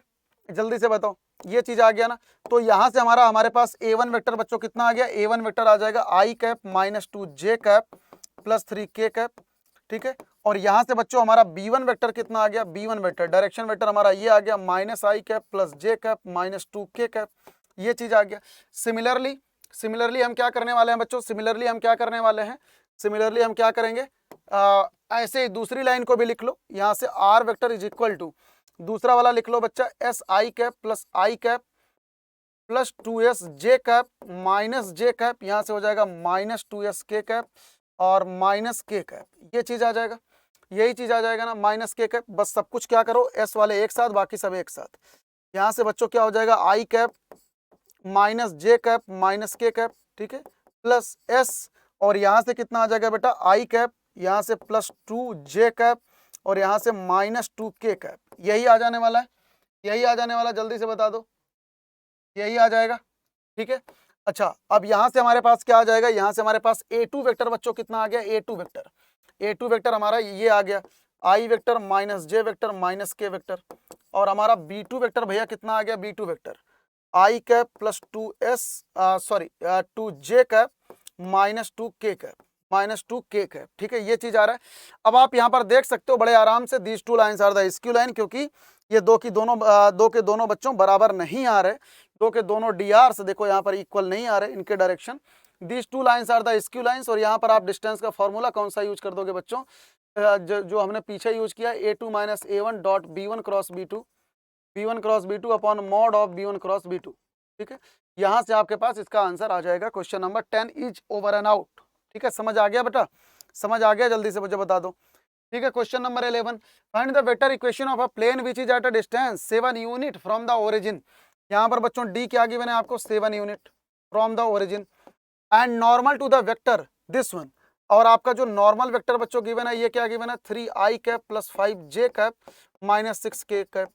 जल्दी से बताओ, ये चीज आ गया ना। तो यहाँ से हमारे पास a1 वेक्टर बच्चों कितना आ गया, a1 वेक्टर आ जाएगा आई कैप माइनस 2 जे कैप प्लस 3 के कैप। ठीक है, और यहाँ से बच्चों हमारा b1 वेक्टर कितना आ गया, b1 वेक्टर डायरेक्शन वेक्टर हमारा ये आ गया माइनस आई कैप प्लस जे कैप माइनस 2 के कैप, ये चीज आ गया। सिमिलरली हम क्या करने वाले हैं बच्चों, सिमिलरली हम क्या करेंगे, ऐसे ही दूसरी लाइन को भी लिख लो, यहाँ से r vector is equal to, दूसरा वाला लिख लो बच्चा, s i cap plus i cap plus 2s j cap minus j cap, यहाँ से हो जाएगा माइनस 2s के कैप और माइनस के कैप, ये चीज आ जाएगा, यही चीज आ जाएगा ना, माइनस के कैप। बस सब कुछ क्या करो, एस वाले एक साथ, बाकी सब एक साथ। यहाँ से बच्चों क्या हो जाएगा, आई cap minus j cap minus के कैप, ठीक है, प्लस एस, और यहाँ से कितना आ जाएगा बेटा, आई कैप, यहाँ से प्लस 2 जे कैप, और यहाँ से माइनस 2 के कैप, यही आ जाने वाला है, यही आ जाने वाला, जल्दी से बता दो, यही आ जाएगा। ठीक है, अच्छा, अब यहाँ से हमारे पास क्या आ जाएगा, यहाँ से हमारे पास a2 वेक्टर बच्चों कितना आ गया, a2 वेक्टर हमारा ये आ गया, आई वेक्टर माइनस जे वेक्टर माइनस के वेक्टर, और हमारा b2 वेक्टर भैया कितना आ गया, b2 वेक्टर आई कैप प्लस 2 जे कैप माइनस 2 के कैप माइनस 2 के कैप। ठीक है, ये चीज आ रहा है। अब आप यहाँ पर देख सकते हो बड़े आराम से, these two lines are the skew line, क्योंकि ये दो के दोनों बच्चों बराबर नहीं आ रहे, दो के दोनों dr से देखो यहाँ पर इक्वल नहीं आ रहे इनके direction, these two lines are the skew lines. और यहाँ पर आप डिस्टेंस का फॉर्मूला कौन सा यूज कर दोगे बच्चों, जो हमने पीछे यूज किया, a2 minus a1 dot b1 cross b2 upon mod of b1 cross b2। ठीक है, यहाँ से आपके पास इसका आंसर आ जाएगा, question number 10 is over and out. ठीक है, समझ आ गया बेटा, समझ आ गया, जल्दी से मुझे बता दो। ठीक है, question number 11, find the vector equation of a plane which is at a distance 7 unit from the origin यहाँ पर बच्चों डी क्या गिवन है आपको 7 unit from the origin and normal to the vector this one. और आपका जो नॉर्मल वेक्टर बच्चों गिवन है ये क्या गिवन है 3i cap plus 5j cap minus 6k cap.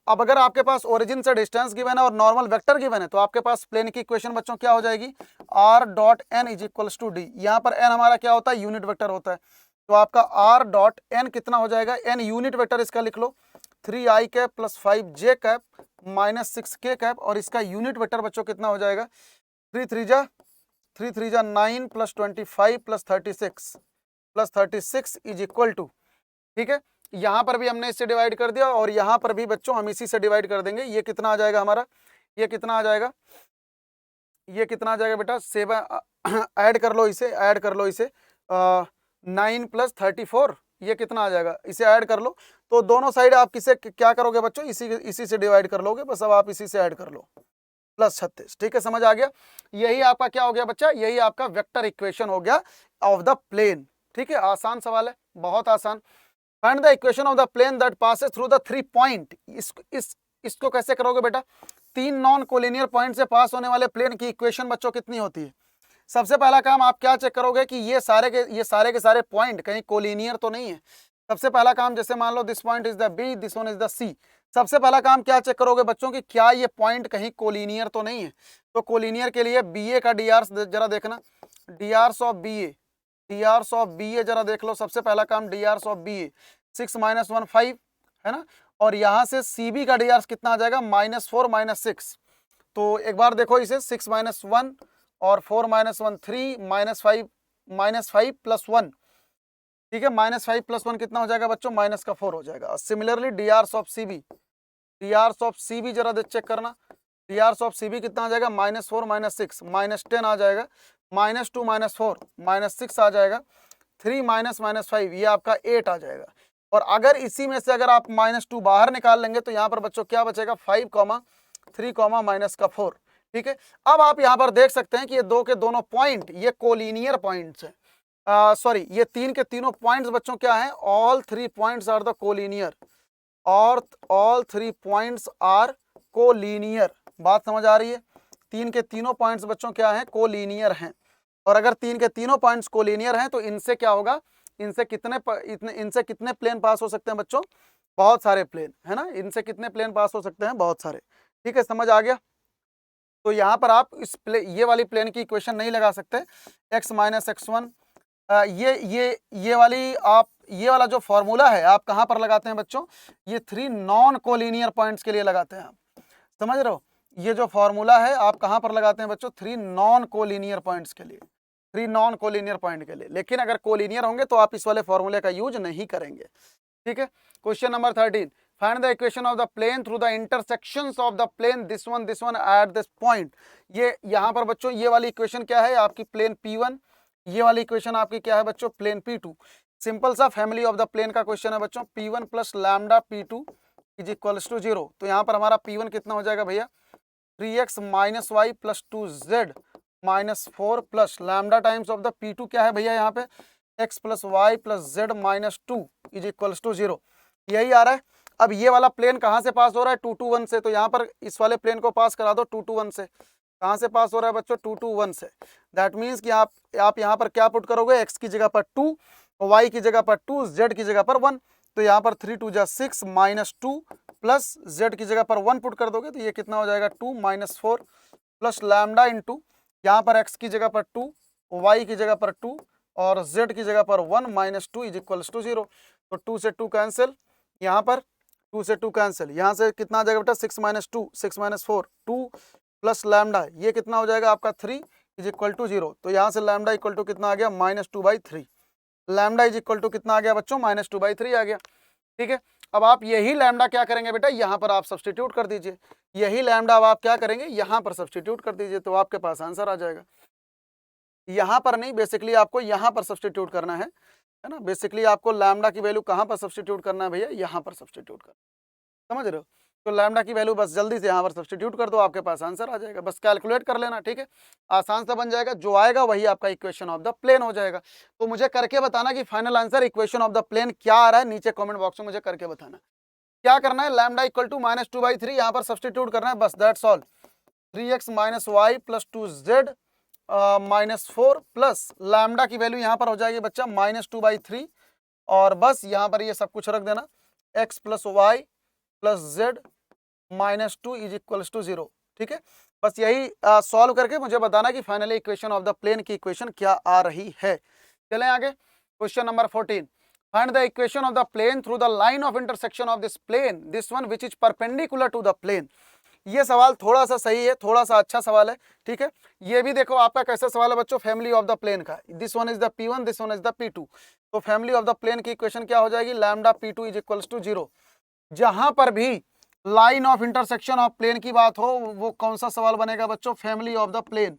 अब अगर आपके पास ओरिजिन से डिस्टेंस गिवन है और नॉर्मल वेक्टर गिवन है तो आपके पास प्लेन की इक्वेशन बच्चों क्या हो जाएगी r dot n is equals to d. यहाँ पर n हमारा क्या होता है यूनिट वेक्टर होता है, तो आपका r डॉट n कितना हो जाएगा, n यूनिट वेक्टर इसका लिख लो 3i cap plus 5j cap minus 6k cap, और इसका यूनिट वेक्टर बच्चों कितना हो जाएगा 3 3 जा 9 plus 25 plus 36 is equal to, ठीक है। यहाँ पर भी हमने इससे डिवाइड कर दिया और यहाँ पर भी बच्चों हम इसी से डिवाइड कर देंगे। ये कितना आ जाएगा हमारा, ये कितना आ जाएगा, ये कितना आ जाएगा बेटा 7 ऐड कर लो इसे, ऐड कर लो इसे 9 प्लस 34, ये कितना आ जाएगा, इसे ऐड कर लो। तो दोनों साइड आप किसे क्या करोगे बच्चों, इसी से डिवाइड कर लोगे, बस अब आप इसी से ऐड कर लो प्लस 36, ठीक है, समझ आ गया। यही आपका क्या हो गया बच्चा, यही आपका वेक्टर इक्वेशन हो गया ऑफ द प्लेन, ठीक है। आसान सवाल है, बहुत आसान। Find the equation of the plane that passes through the 3 point. इसको कैसे करोगे बेटा, 3 नॉन कोलिनियर पॉइंट से पास होने वाले प्लेन की इक्वेशन बच्चों कितनी होती है। सबसे पहला काम आप क्या चेक करोगे कि ये सारे के सारे पॉइंट कहीं कोलिनियर तो नहीं है। सबसे पहला काम, जैसे मान लो this point is the B, this one is the C, सबसे पहला काम क्या चेक करोगे बच्चों कि क्या ये पॉइंट कहीं कोलिनियर तो नहीं है। तो कोलिनियर के लिए बी ए का डी आर जरा देखना, D hours of B A, D hours of B A जरा देख लो। सबसे पहला काम D hours of B A 6 - 1 5 है ना, और यहाँ से सी बी का डी आर्स कितना आ जाएगा -4 - 6। तो एक बार देखो इसे, 6 - 1 और 4 - 1 3 -5 प्लस 1, ठीक है, -5 प्लस 1 कितना हो जाएगा बच्चों, माइनस का 4 हो जाएगा। Similarly d hours of c b, d hours of c b जरा चेक करना, d hours of c b कितना आ जाएगा -4 - 6 -10 आ जाएगा, -2 - 4 -6 आ जाएगा, 3 - 5 ये आपका 8 आ जाएगा। और अगर इसी में से अगर आप -2 बाहर निकाल लेंगे तो यहाँ पर बच्चों क्या बचेगा 5, 3 माइनस का 4, ठीक है। अब आप यहाँ पर देख सकते हैं कि ये दो के दोनों पॉइंट ये कोलिनियर पॉइंट्स हैं, सॉरी ये तीन के तीनों पॉइंट्स बच्चों क्या हैं, all 3 points are the collinear, और ऑल 3 पॉइंट्स आर कोलिनियर। बात समझ आ रही है, तीन के तीनों पॉइंट्स बच्चों क्या हैं, कोलिनियर हैं। और अगर तीन के तीनों पॉइंट्स कोलिनियर हैं तो इनसे क्या होगा, इनसे कितने प्लेन पास हो सकते हैं बच्चों, बहुत सारे प्लेन, है ना, इनसे कितने प्लेन पास हो सकते हैं, बहुत सारे, ठीक है, समझ आ गया। तो यहाँ पर आप ये वाली प्लेन की इक्वेशन नहीं लगा सकते, x - x1, ये वाली आप ये वाला जो फॉर्मूला है आप कहाँ पर लगाते हैं बच्चों, ये 3 नॉन कोलिनियर पॉइंट्स के लिए लगाते हैं आप, समझ रहे हो। ये जो फॉर्मूला है आप कहाँ पर लगाते हैं बच्चों, 3 नॉन कोलिनियर पॉइंट्स के लिए, 3 नॉन कोलिनियर पॉइंट के लिए। लेकिन अगर कोलिनियर होंगे तो आप इस वाले फॉर्मूले का यूज नहीं करेंगे, ठीक है। Question number 13, find the equation of the plane through the intersections of the plane this one at this point. ये यहाँ पर बच्चों ये वाली इक्वेशन क्या है आपकी, प्लेन P1, ये वाली इक्वेशन आपकी क्या है बच्चों, प्लेन P2। सिंपल सा फैमिली ऑफ द प्लेन का क्वेश्चन है बच्चों, P1 plus lambda P2 is equals to 0। तो यहाँ पर हमारा P1 कितना हो जाएगा भैया 3x - y plus 2z -4 plus lambda times of the P2 क्या है भैया यहाँ पे x plus y plus z -2 is equals to 0, यही आ रहा है। अब ये वाला प्लेन कहाँ से पास हो रहा है 2 to 1 से, तो यहाँ पर इस वाले प्लेन को पास करा दो 2 to 1 से। कहाँ से पास हो रहा है बच्चों 2 to 1 से। दैट मीन्स कि आप यहाँ पर क्या पुट करोगे, x की जगह पर 2, y की जगह पर 2, z की जगह पर 1। तो यहाँ पर 3 2 जा 6 -2 प्लस z की जगह पर 1 पुट कर दोगे तो ये कितना हो जाएगा 2 - 4 प्लस लैम्डा इंटू यहाँ पर x की जगह पर 2, y की जगह पर 2 और z की जगह पर 1 -2 इज इक्वल्स टू 0। तो 2 से 2 कैंसिल, यहाँ पर 2 से 2 कैंसिल, यहाँ से कितना आ जाएगा बेटा 6 - 2 6 - 4 2 प्लस लैम्डा, ये कितना हो जाएगा आपका 3 इज इक्वल टू 0। तो यहाँ से लैम्डा इक्वल टू कितना आ गया -2/3, लैम्डा इज इक्वल टू कितना आ गया बच्चों -2/3 आ गया, ठीक है। अब आप यही लैम्डा क्या करेंगे बेटा, यहाँ पर आप सब्सटीट्यूट कर दीजिए, यही लैम्डा अब आप क्या करेंगे यहाँ पर सब्सटीट्यूट कर दीजिए, तो आपके पास आंसर आ जाएगा। यहाँ पर नहीं, बेसिकली आपको यहाँ पर सब्सटीट्यूट करना है ना। बेसिकली आपको लैम्डा की वैल्यू कहाँ पर सब्सटीट्यूट करना है भैया, यहाँ पर सब्सटीट्यूट करना, समझ रहे हो। तो लैम्डा की वैल्यू बस जल्दी से यहाँ पर सब्सटीट्यूट कर दो, आपके पास आंसर आ जाएगा। बस कैलकुलेट कर लेना, ठीक है, आसान से बन जाएगा। जो आएगा वही आपका इक्वेशन ऑफ द प्लेन हो जाएगा। तो मुझे करके बताना कि final answer equation of the plane क्या आ रहा है, नीचे कमेंट बॉक्स में मुझे करके बताना। क्या करना है, लैम्डा इक्वल टू -2/3 यहाँ पर सब्सटीट्यूट करना है, बस that's all. 3x - y + 2z -4 plus lambda की वैल्यू यहाँ पर हो जाएगी बच्चा -2/3, और बस यहाँ पर ये सब कुछ रख देना, x + y + z -2 = 0। ठीक है, बस यही सॉल्व करके मुझे बताना कि finally equation of the plane की इक्वेशन क्या आ रही है। चलें आगे, question number 14, find the equation of the plane through the line of intersection of this plane, this one which is perpendicular to the plane. ये सवाल थोड़ा सा सही है, थोड़ा सा अच्छा सवाल है। ठीक है, ये भी देखो आपका कैसा सवाल है बच्चों, फैमिली ऑफ द प्लेन का। This one is the P1, this one is the P2। तो फैमिली ऑफ द प्लेन की इक्वेशन क्या हो जाएगी, लैम्डा P2 = 0। जहां पर भी line of intersection of plane की बात हो, वो कौन सा सवाल बनेगा बच्चों, family of the plane,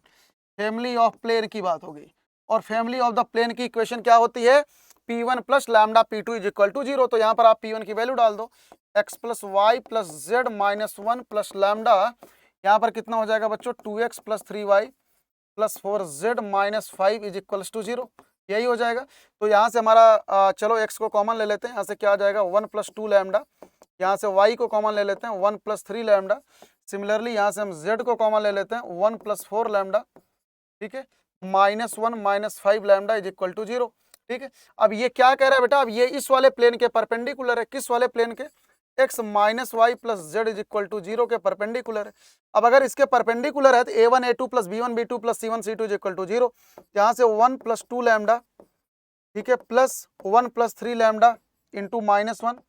family of plane की बात होगी। और फैमिली ऑफ द प्लेन की इक्वेशन क्या होती है, P1 + लैम्डा P2 = 0। तो यहाँ पर आप P1 की वैल्यू डाल दो, x + y + z -1 plus lambda, यहाँ पर कितना हो जाएगा बच्चों, 2x + 3y + 4z -5 = 0। यही हो जाएगा। तो यहाँ से हमारा चलो x को कॉमन ले लेते हैं, यहाँ से क्या आ जाएगा 1 + 2 लैम्डा, यहाँ से y को कॉमन ले लेते हैं 1 + 3 लैम्डा, सिमिलरली यहाँ से हम z को कॉमन ले लेते हैं 1 + 4 लैम्डा। ठीक है, -1 - 5 लैम्डा = 0। ठीक है, अब ये क्या कह रहा है बेटा, अब ये इस वाले प्लेन के परपेंडिकुलर है। किस वाले प्लेन के, x - y + z = 0 के परपेंडिकुलर है। अब अगर इसके परपेंडिकुलर है तो a1 a2 + b1 b2 + c1 c2 = 0। यहाँ से 1 + 2 लैम्डा, ठीक है, प्लस 1 + 3 लैम्डा इंटू -1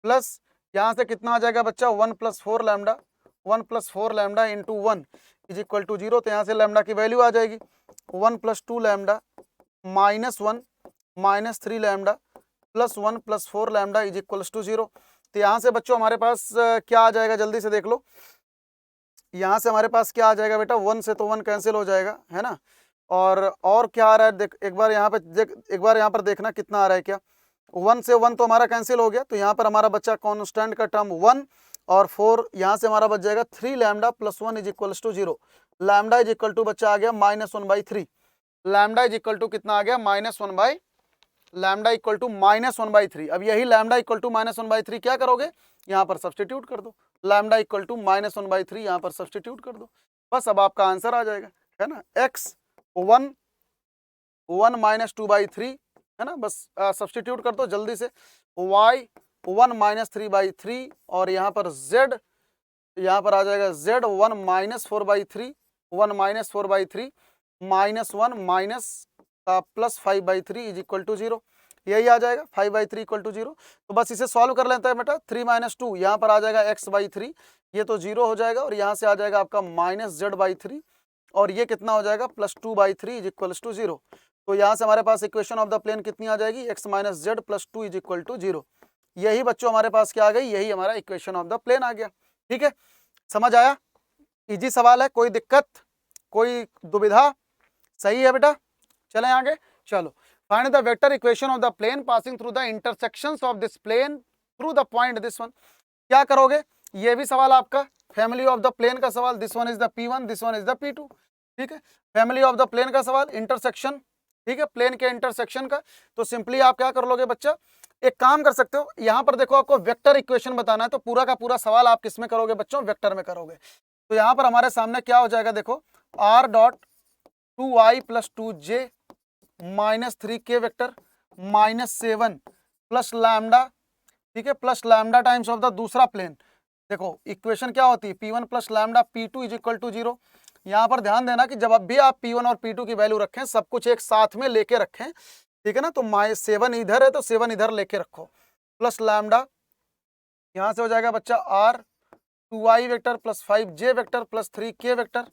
प्लस यहाँ से कितना आ जाएगा बच्चा, 1 + 4 लैम्डा, 1 + 4 लैम्डा इंटू 1 = 0। तो यहाँ से लैम्डा की वैल्यू आ जाएगी 1 + 2 लैम्डा -1 - 3 लैम्डा प्लस 1 + 4 लैम्डा = 0। तो यहाँ से बच्चों हमारे पास क्या आ जाएगा, जल्दी से देख लो। यहाँ से हमारे पास क्या आ जाएगा बेटा, 1 से तो 1 कैंसिल हो जाएगा, है ना। और क्या आ रहा है, देख एक बार यहाँ पे एक बार यहाँ पर देखना कितना आ रहा है, क्या 1 से 1 तो हमारा कैंसिल हो गया। तो यहाँ पर हमारा बच्चा कांस्टेंट का टर्म 1 और 4, यहाँ से हमारा बच जाएगा 3 लैम्डा + 1 = 0। लैम्डा = बच्चा आ गया -1/3। लैम्डा = कितना आ गया, लैम्डा = -1/3। अब यही लैम्डा = -1/3 क्या करोगे, यहाँ पर सब्सटीट्यूट कर दो, लैम्डा = -1/3 यहाँ पर सब्सटीट्यूट कर दो, बस अब आपका आंसर आ जाएगा, है ना। x 1 - 2/3, है ना, बस सब्सटीट्यूट कर दो जल्दी से, y 1 - 3/3 और यहाँ पर z, यहाँ पर आ जाएगा z 1 - 4/3, 1 - 4/3 -1 प्लस 5/3 = 0। यही आ जाएगा 5/3 = 0। तो बस इसे सॉल्व कर लेते हैं बेटा, 3 - 2 यहाँ पर आ जाएगा x/3, ये तो 0 हो जाएगा, और यहाँ से आ जाएगा आपका -z/3, और ये कितना हो जाएगा +2/3 = 0। तो यहाँ से हमारे पास इक्वेशन ऑफ द प्लेन कितनी आ जाएगी, x - z + 2 = 0। यही बच्चों हमारे पास क्या आ गई, यही हमारा इक्वेशन ऑफ द प्लेन आ गया। ठीक है, समझ आया, इजी सवाल है, कोई दिक्कत, कोई दुविधा, सही है बेटा। चलें आगे, चलो, find the vector equation of the plane passing through the intersections of this plane through the point this one. क्या करोगे, ये भी सवाल आपका फैमिली ऑफ द प्लेन का सवाल, this one is the P1, this one is the P2। ठीक है, फैमिली ऑफ द प्लेन का सवाल, इंटरसेक्शन, ठीक है, प्लेन के इंटरसेक्शन का। तो सिंपली आप क्या कर लोगे बच्चा, एक काम कर सकते हो, यहाँ पर देखो आपको वेक्टर इक्वेशन बताना है, तो पूरा का पूरा सवाल आप किस में करोगे बच्चों, वेक्टर में करोगे। तो यहाँ पर हमारे सामने क्या हो जाएगा, देखो r.2i + 2j -3k vector -7 plus lambda, ठीक है, plus lambda times of the दूसरा प्लेन। देखो इक्वेशन क्या होती है, P1 + लैम्डा P2 = 0। यहाँ पर ध्यान देना कि जब भी आप P1 और P2 की वैल्यू रखें, सब कुछ एक साथ में लेके रखें, ठीक है ना। तो -7 इधर है तो 7 इधर लेके रखो, प्लस लैम्डा, यहाँ से हो जाएगा बच्चा r2i vector + 5j vector + 3k vector,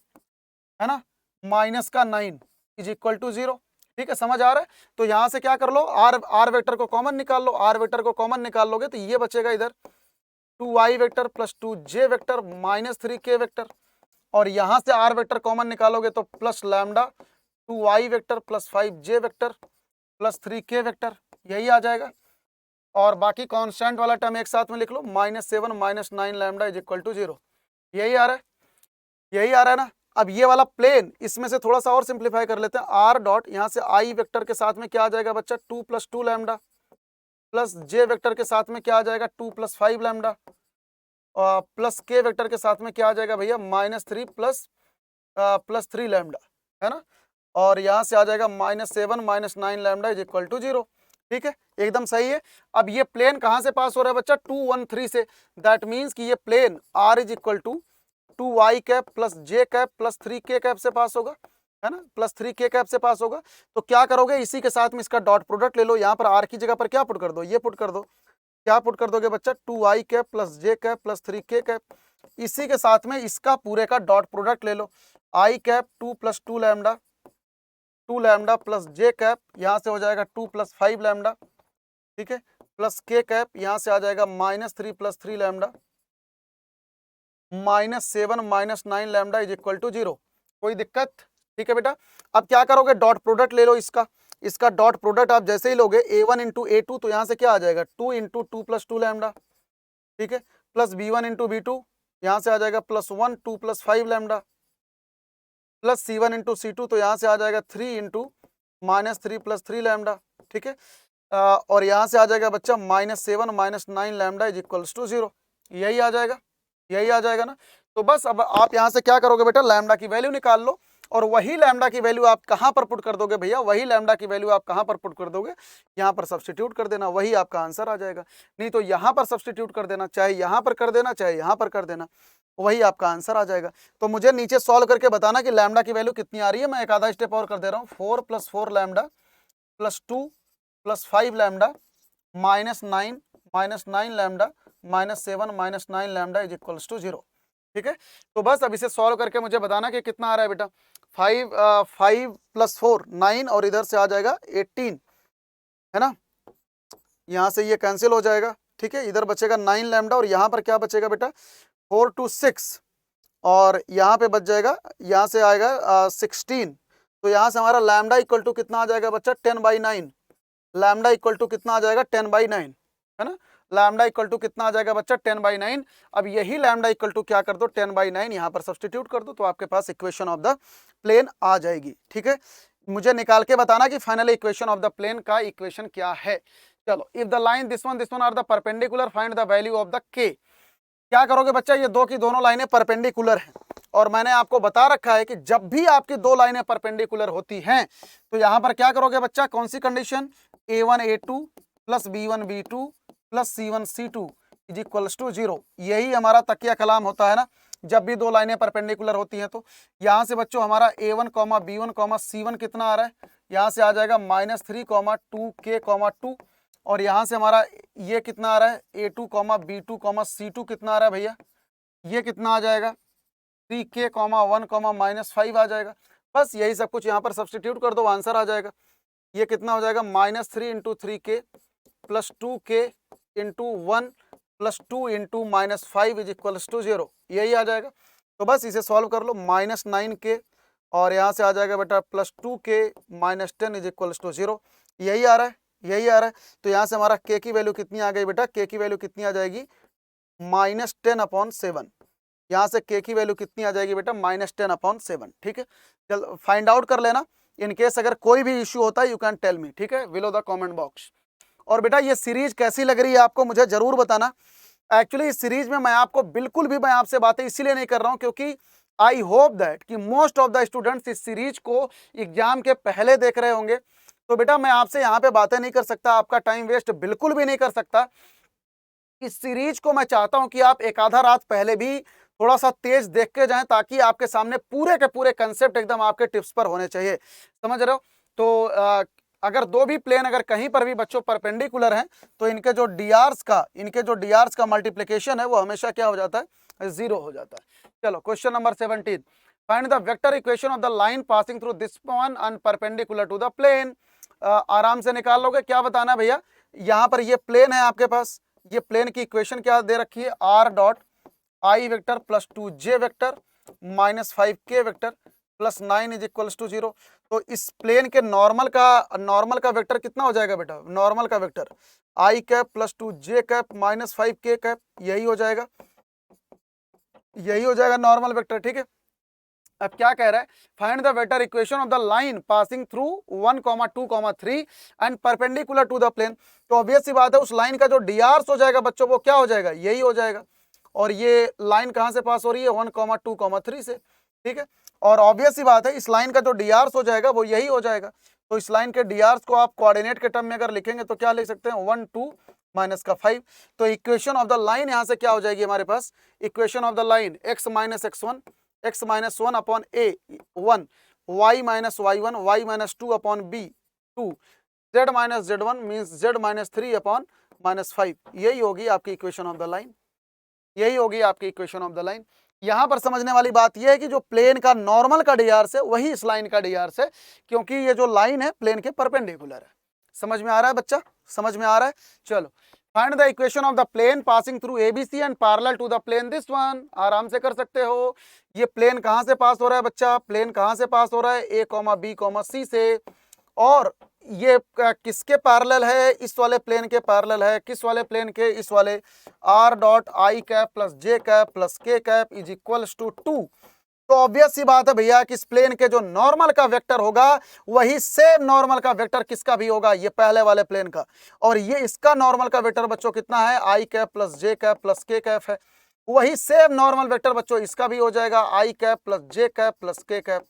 है ना, -9 = 0। ठीक है, समझ आ रहा है। तो यहाँ से क्या कर लो, आर वेक्टर को कॉमन निकाल लो, आर वेक्टर को कॉमन निकाल लोगे तो ये बचेगा इधर 2i vector + 2j vector -3k vector, और यहाँ से आर वेक्टर कॉमन निकालोगे तो plus lambda 2i vector + 5j vector + 3k vector, यही आ जाएगा। और बाकी कांस्टेंट वाला टर्म एक साथ में लिख लो, -7 - 9 लैम्डा = 0। यही आ रहा है, यही आ रहा है ना। अब ये वाला प्लेन, इसमें से थोड़ा सा और सिंप्लीफाई कर लेते हैं, r डॉट यहाँ से i वेक्टर के साथ में क्या आ जाएगा बच्चा, 2 + 2 लैम्डा प्लस जे वेक्टर के साथ में क्या आ जाएगा 2 + 5 लैम्डा, प्लस के वेक्टर के साथ में क्या आ जाएगा भैया -3 प्लस 3 लैम्डा, है ना। और यहाँ से आ जाएगा -7 -9 लैम्डा इज इक्वल टू 0। ठीक है, एकदम सही है। अब ये प्लेन कहाँ से पास हो रहा है बच्चा 2 1 3 से, दैट मीन्स कि ये plane r is equal to 2y cap plus j cap plus 3k cap से पास होगा, है ना, प्लस 3k कैप से पास होगा। तो क्या करोगे, इसी के साथ में इसका डॉट प्रोडक्ट ले लो, यहाँ पर r की जगह पर क्या पुट कर दो, ये पुट कर दो। क्या पुट कर दोगे बच्चा 2y cap plus j cap plus 3k cap, इसी के साथ में इसका पूरे का डॉट प्रोडक्ट ले लो, i cap 2 + 2 lambda, 2 lambda plus j cap, यहाँ से हो जाएगा 2 + 5 लैम्डा, ठीक है, प्लस k कैप, यहाँ से आ जाएगा -3 + 3 lambda, -7 -9 lambda is equal to 0। कोई दिक्कत? ठीक है बेटा। अब क्या करोगे, डॉट प्रोडक्ट ले लो इसका डॉट प्रोडक्ट आप जैसे ही लोगे a1 × a2, तो यहाँ से क्या आ जाएगा 2 × 2 + 2 लैम्डा, ठीक है, प्लस b1 × b2, यहाँ से आ जाएगा +1 2 + 5 लैम्डा, प्लस c1 × c2, तो यहाँ से आ जाएगा 3 × -3 + 3 लैम्डा, ठीक है, और यहाँ से आ जाएगा बच्चा -7 -9 लैम्डा इज इक्वल्स टू 0। यही आ जाएगा, यही आ जाएगा ना। तो बस अब आप यहाँ से क्या करोगे बेटा, लैम्डा की वैल्यू निकाल लो, और वही लैम्डा की वैल्यू आप कहाँ पर पुट कर दोगे भैया, वही लैम्डा की वैल्यू आप कहाँ पर पुट कर दोगे, यहाँ पर सब्स्टिट्यूट कर देना, वही आपका आंसर आ जाएगा। नहीं तो यहाँ पर सब्स्टिट्यूट कर देना, चाहे यहाँ पर कर देना चाहे यहाँ पर कर देना, वही आपका आंसर आ जाएगा। तो मुझे नीचे सॉल्व करके बताना कि लैम्डा की वैल्यू कितनी आ रही है। मैं एक आधा स्टेप और कर दे रहा हूँ, 4 + 4 lambda plus 2 + 5 lambda -9 lambda -7 -9 lambda is equals to 0। ठीक है, तो बस अब इसे सॉल्व करके मुझे बताना कि कितना आ रहा है बेटा। 5 + 4 9 और इधर से आ जाएगा 18, है ना, यहाँ से ये कैंसिल हो जाएगा, ठीक है, इधर बचेगा 9 लैम्डा और यहाँ पर क्या बचेगा बेटा 4 2 6, और यहाँ पे बच जाएगा, यहाँ से आएगा 16, तो यहाँ से हमारा लैम्डा इक्वल टू कितना आ जाएगा बच्चा 10/9, लैम्डा इक्वल टू कितना आ जाएगा 10/9, है ना, लैम्डा इक्वल टू कितना आ जाएगा बच्चा 10/9। अब यही लैम्डा इक्वल टू क्या कर दो 10/9 यहाँ पर सब्स्टिट्यूट कर दो, तो आपके पास इक्वेशन ऑफ द प्लेन आ जाएगी। ठीक है, मुझे निकाल के बताना कि finally equation of the plane का इक्वेशन क्या है। चलो, if the line this one are the perpendicular find the value of the k. क्या करोगे बच्चा, ये दो की दोनों लाइनें परपेंडिकुलर हैं, और मैंने आपको बता रखा है कि जब भी आपकी दो लाइनें परपेंडिकुलर होती हैं तो यहाँ पर क्या करोगे बच्चा, कौन सी condition, a1 a2 plus b1 b2 plus c1 c2 is equals to 0। यही हमारा तकिया कलाम होता है ना, जब भी दो लाइनें परपेंडिकुलर होती हैं। तो यहाँ से बच्चों हमारा a1, b1, c1 कितना आ रहा है, यहाँ से आ जाएगा -3, 2k, 2, और यहाँ से हमारा ये कितना आ रहा है a2, b2, c2 कितना आ रहा है भैया, ये कितना आ जाएगा 3k, 1, -5 आ जाएगा। बस यही सब कुछ यहाँ पर सब्स्टिट्यूट कर दो, आंसर आ जाएगा। ये कितना हो जाएगा -3 × 3k plus 2k × 1 plus 2 × -5 is equals to 0। यही आ जाएगा। तो बस इसे सॉल्व कर लो, -9k और यहाँ से आ जाएगा बेटा plus 2k -10 is equals to 0। यही आ रहा है, यही आ रहा है। तो यहाँ से हमारा k की वैल्यू कितनी आ गई बेटा, k की वैल्यू कितनी आ जाएगी -10/7। यहाँ से k की वैल्यू कितनी आ जाएगी बेटा -10/7। ठीक है, चल फाइंड आउट कर लेना। इन केस अगर कोई भी इश्यू होता है यू कैन टेल मी, ठीक है, बिलो द कमेंट बॉक्स। और बेटा ये सीरीज कैसी लग रही है आपको मुझे जरूर बताना। एक्चुअली इस सीरीज में मैं आपको बिल्कुल भी मैं आपसे बातें इसीलिए नहीं कर रहा हूँ क्योंकि आई होप दैट कि मोस्ट ऑफ द स्टूडेंट्स इस सीरीज को एग्जाम के पहले देख रहे होंगे। तो बेटा मैं आपसे यहाँ पे बातें नहीं कर सकता, आपका टाइम वेस्ट बिल्कुल भी नहीं कर सकता। इस सीरीज को मैं चाहता हूं कि आप एक आधा रात पहले भी थोड़ा सा तेज देख के जाएं ताकि आपके सामने पूरे के पूरे कंसेप्ट एकदम आपके टिप्स पर होने चाहिए, समझ रहे हो। तो अगर दो भी प्लेन अगर कहीं पर भी बच्चों परपेंडिकुलर हैं तो इनके जो डीआर्स का मल्टीप्लिकेशन है वो हमेशा क्या हो जाता है, 0 हो जाता है। चलो question number 17, find the vector equation of the line passing through this one and perpendicular to the plane. आराम से निकाल लोगे। क्या बताना है भैया, यहाँ पर ये प्लेन है आपके पास, ये प्लेन की इक्वेशन क्या दे रखी है, r.i vector plus 2j vector minus 5k vector plus 9 is equals to 0। तो इस प्लेन के नॉर्मल का वेक्टर कितना हो जाएगा बेटा, नॉर्मल का vector i cap plus 2j cap minus 5k cap, यही हो जाएगा, यही हो जाएगा नॉर्मल वेक्टर। ठीक है, अब क्या कह रहा है, find the vector equation of the line passing through 1, 2, 3 and perpendicular to the plane. तो ऑब्वियस सी बात है उस लाइन का जो डीआर हो जाएगा बच्चों वो क्या हो जाएगा, यही हो जाएगा। और ये लाइन कहां से पास हो रही है, 1, 2, 3 से, ठीक है। और ऑब्वियस सी बात है इस लाइन का जो डीआर हो जाएगा वो यही हो जाएगा। तो इस लाइन के डीआर को आप कोऑर्डिनेट के टर्म में अगर लिखेंगे तो क्या लिख सकते हैं, 1, 2 माइनस का 5। तो इक्वेशन ऑफ द लाइन यहां से क्या हो जाएगी हमारे पास, equation of the line x minus x1 x minus 1 upon a 1, y minus y1 y minus 2 upon b 2, z minus z1 means z minus 3 upon minus 5। यही होगी आपकी इक्वेशन ऑफ द लाइन, यही होगी आपकी इक्वेशन ऑफ द लाइन। यहां पर समझने वाली बात यह है कि जो प्लेन का नॉर्मल का डीआर से वही इस लाइन का डीआर से, क्योंकि ये जो लाइन है प्लेन के परपेंडिकुलर है। समझ में आ रहा है बच्चा, समझ में आ रहा है। चलो, find the equation of the plane passing through ABC and parallel to the plane this one. आराम से कर सकते हो। ये प्लेन कहां से पास हो रहा है बच्चा, प्लेन कहां से पास हो रहा है, ए कॉमा बी कॉमा सी से। और ये किसके पैरेलल है, इस वाले प्लेन के पैरेलल है। किस वाले प्लेन के, इस वाले। R dot I cap plus J cap plus के कैप इज इक्वल्स टू 2। तो ऑब्वियस सी बात है भैया कि इस प्लेन के जो नॉर्मल का वेक्टर होगा वही सेम नॉर्मल का वेक्टर किसका भी होगा, ये पहले वाले प्लेन का। और ये इसका नॉर्मल का वेक्टर बच्चों कितना है, आई कैप प्लस जे कैप प्लस के कैप है। वही सेम नॉर्मल वेक्टर बच्चों इसका भी हो जाएगा, आई कैप प्लस जे कैप प्लस के कैप।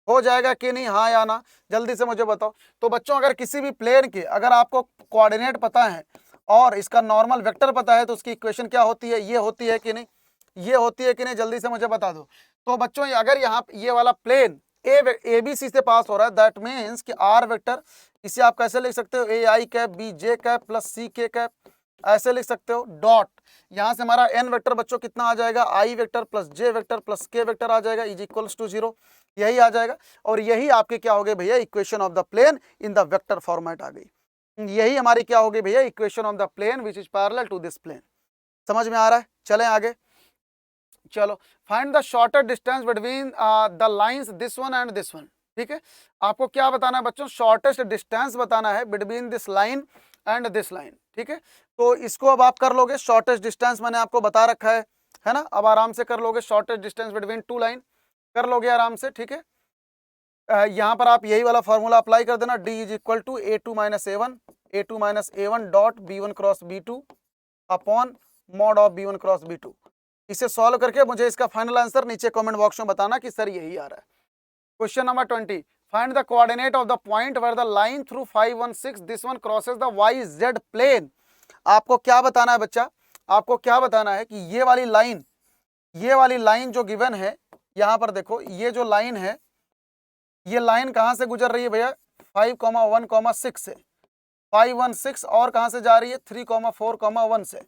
हो जाएगा कि नहीं, हाँ या ना, जल्दी से मुझे बताओ। तो बच्चों अगर किसी भी प्लेन के अगर आपको कोऑर्डिनेट पता है और इसका नॉर्मल वेक्टर पता है तो उसकी इक्वेशन क्या होती है, ये होती है कि नहीं, ये होती है कि नहीं, जल्दी से मुझे बता दो। तो बच्चों अगर यहाँ ये वाला प्लेन ए बी सी से पास हो रहा है, दैट मीन्स कि आर वेक्टर, इसे आप कैसे लिख सकते हो, A I cap B J cap plus C K cap, ऐसे लिख सकते हो। डॉट यहाँ से हमारा एन वेक्टर बच्चों कितना आ जाएगा, आई वेक्टर प्लस जे वेक्टर प्लस के वेक्टर आ जाएगा, इज इक्वल्स टू 0, यही आ जाएगा। और यही आपके क्या हो गए भैया, equation of the plane in the vector format आ गई। यही हमारी क्या हो गई भैया, equation of the plane which is parallel to this plane. समझ में आ रहा है, चलें आगे। चलो, find the shorter distance between the lines this one and this one. ठीक है, आपको क्या बताना है बच्चों, शॉर्टेस्ट डिस्टेंस बताना है between this line and this line. ठीक है, तो इसको अब आप कर लोगे, शॉर्टेस्ट डिस्टेंस मैंने आपको बता रखा है ना। अब आराम से कर लोगे, shortest distance between two line कर लोगे आराम से। ठीक है, यहाँ पर आप यही वाला फॉर्मूला अप्लाई कर देना, d is equal to a2 minus a1 dot b1 cross b2 upon mod of b1 cross b2। इसे सॉल्व करके मुझे इसका फाइनल आंसर नीचे कमेंट बॉक्स में बताना कि सर यही आ रहा है। Question number 20, find the coordinate of the point where the line through 5, 1, 6 this one crosses the YZ plane. आपको क्या बताना है बच्चा, आपको क्या बताना है कि ये वाली लाइन जो गिवन है, यहाँ पर देखो ये जो लाइन है, ये लाइन कहाँ से गुजर रही है भैया, 5, 1, 6 से, 5, 1, 6 और कहाँ से जा रही है, 3, 4, 1 से।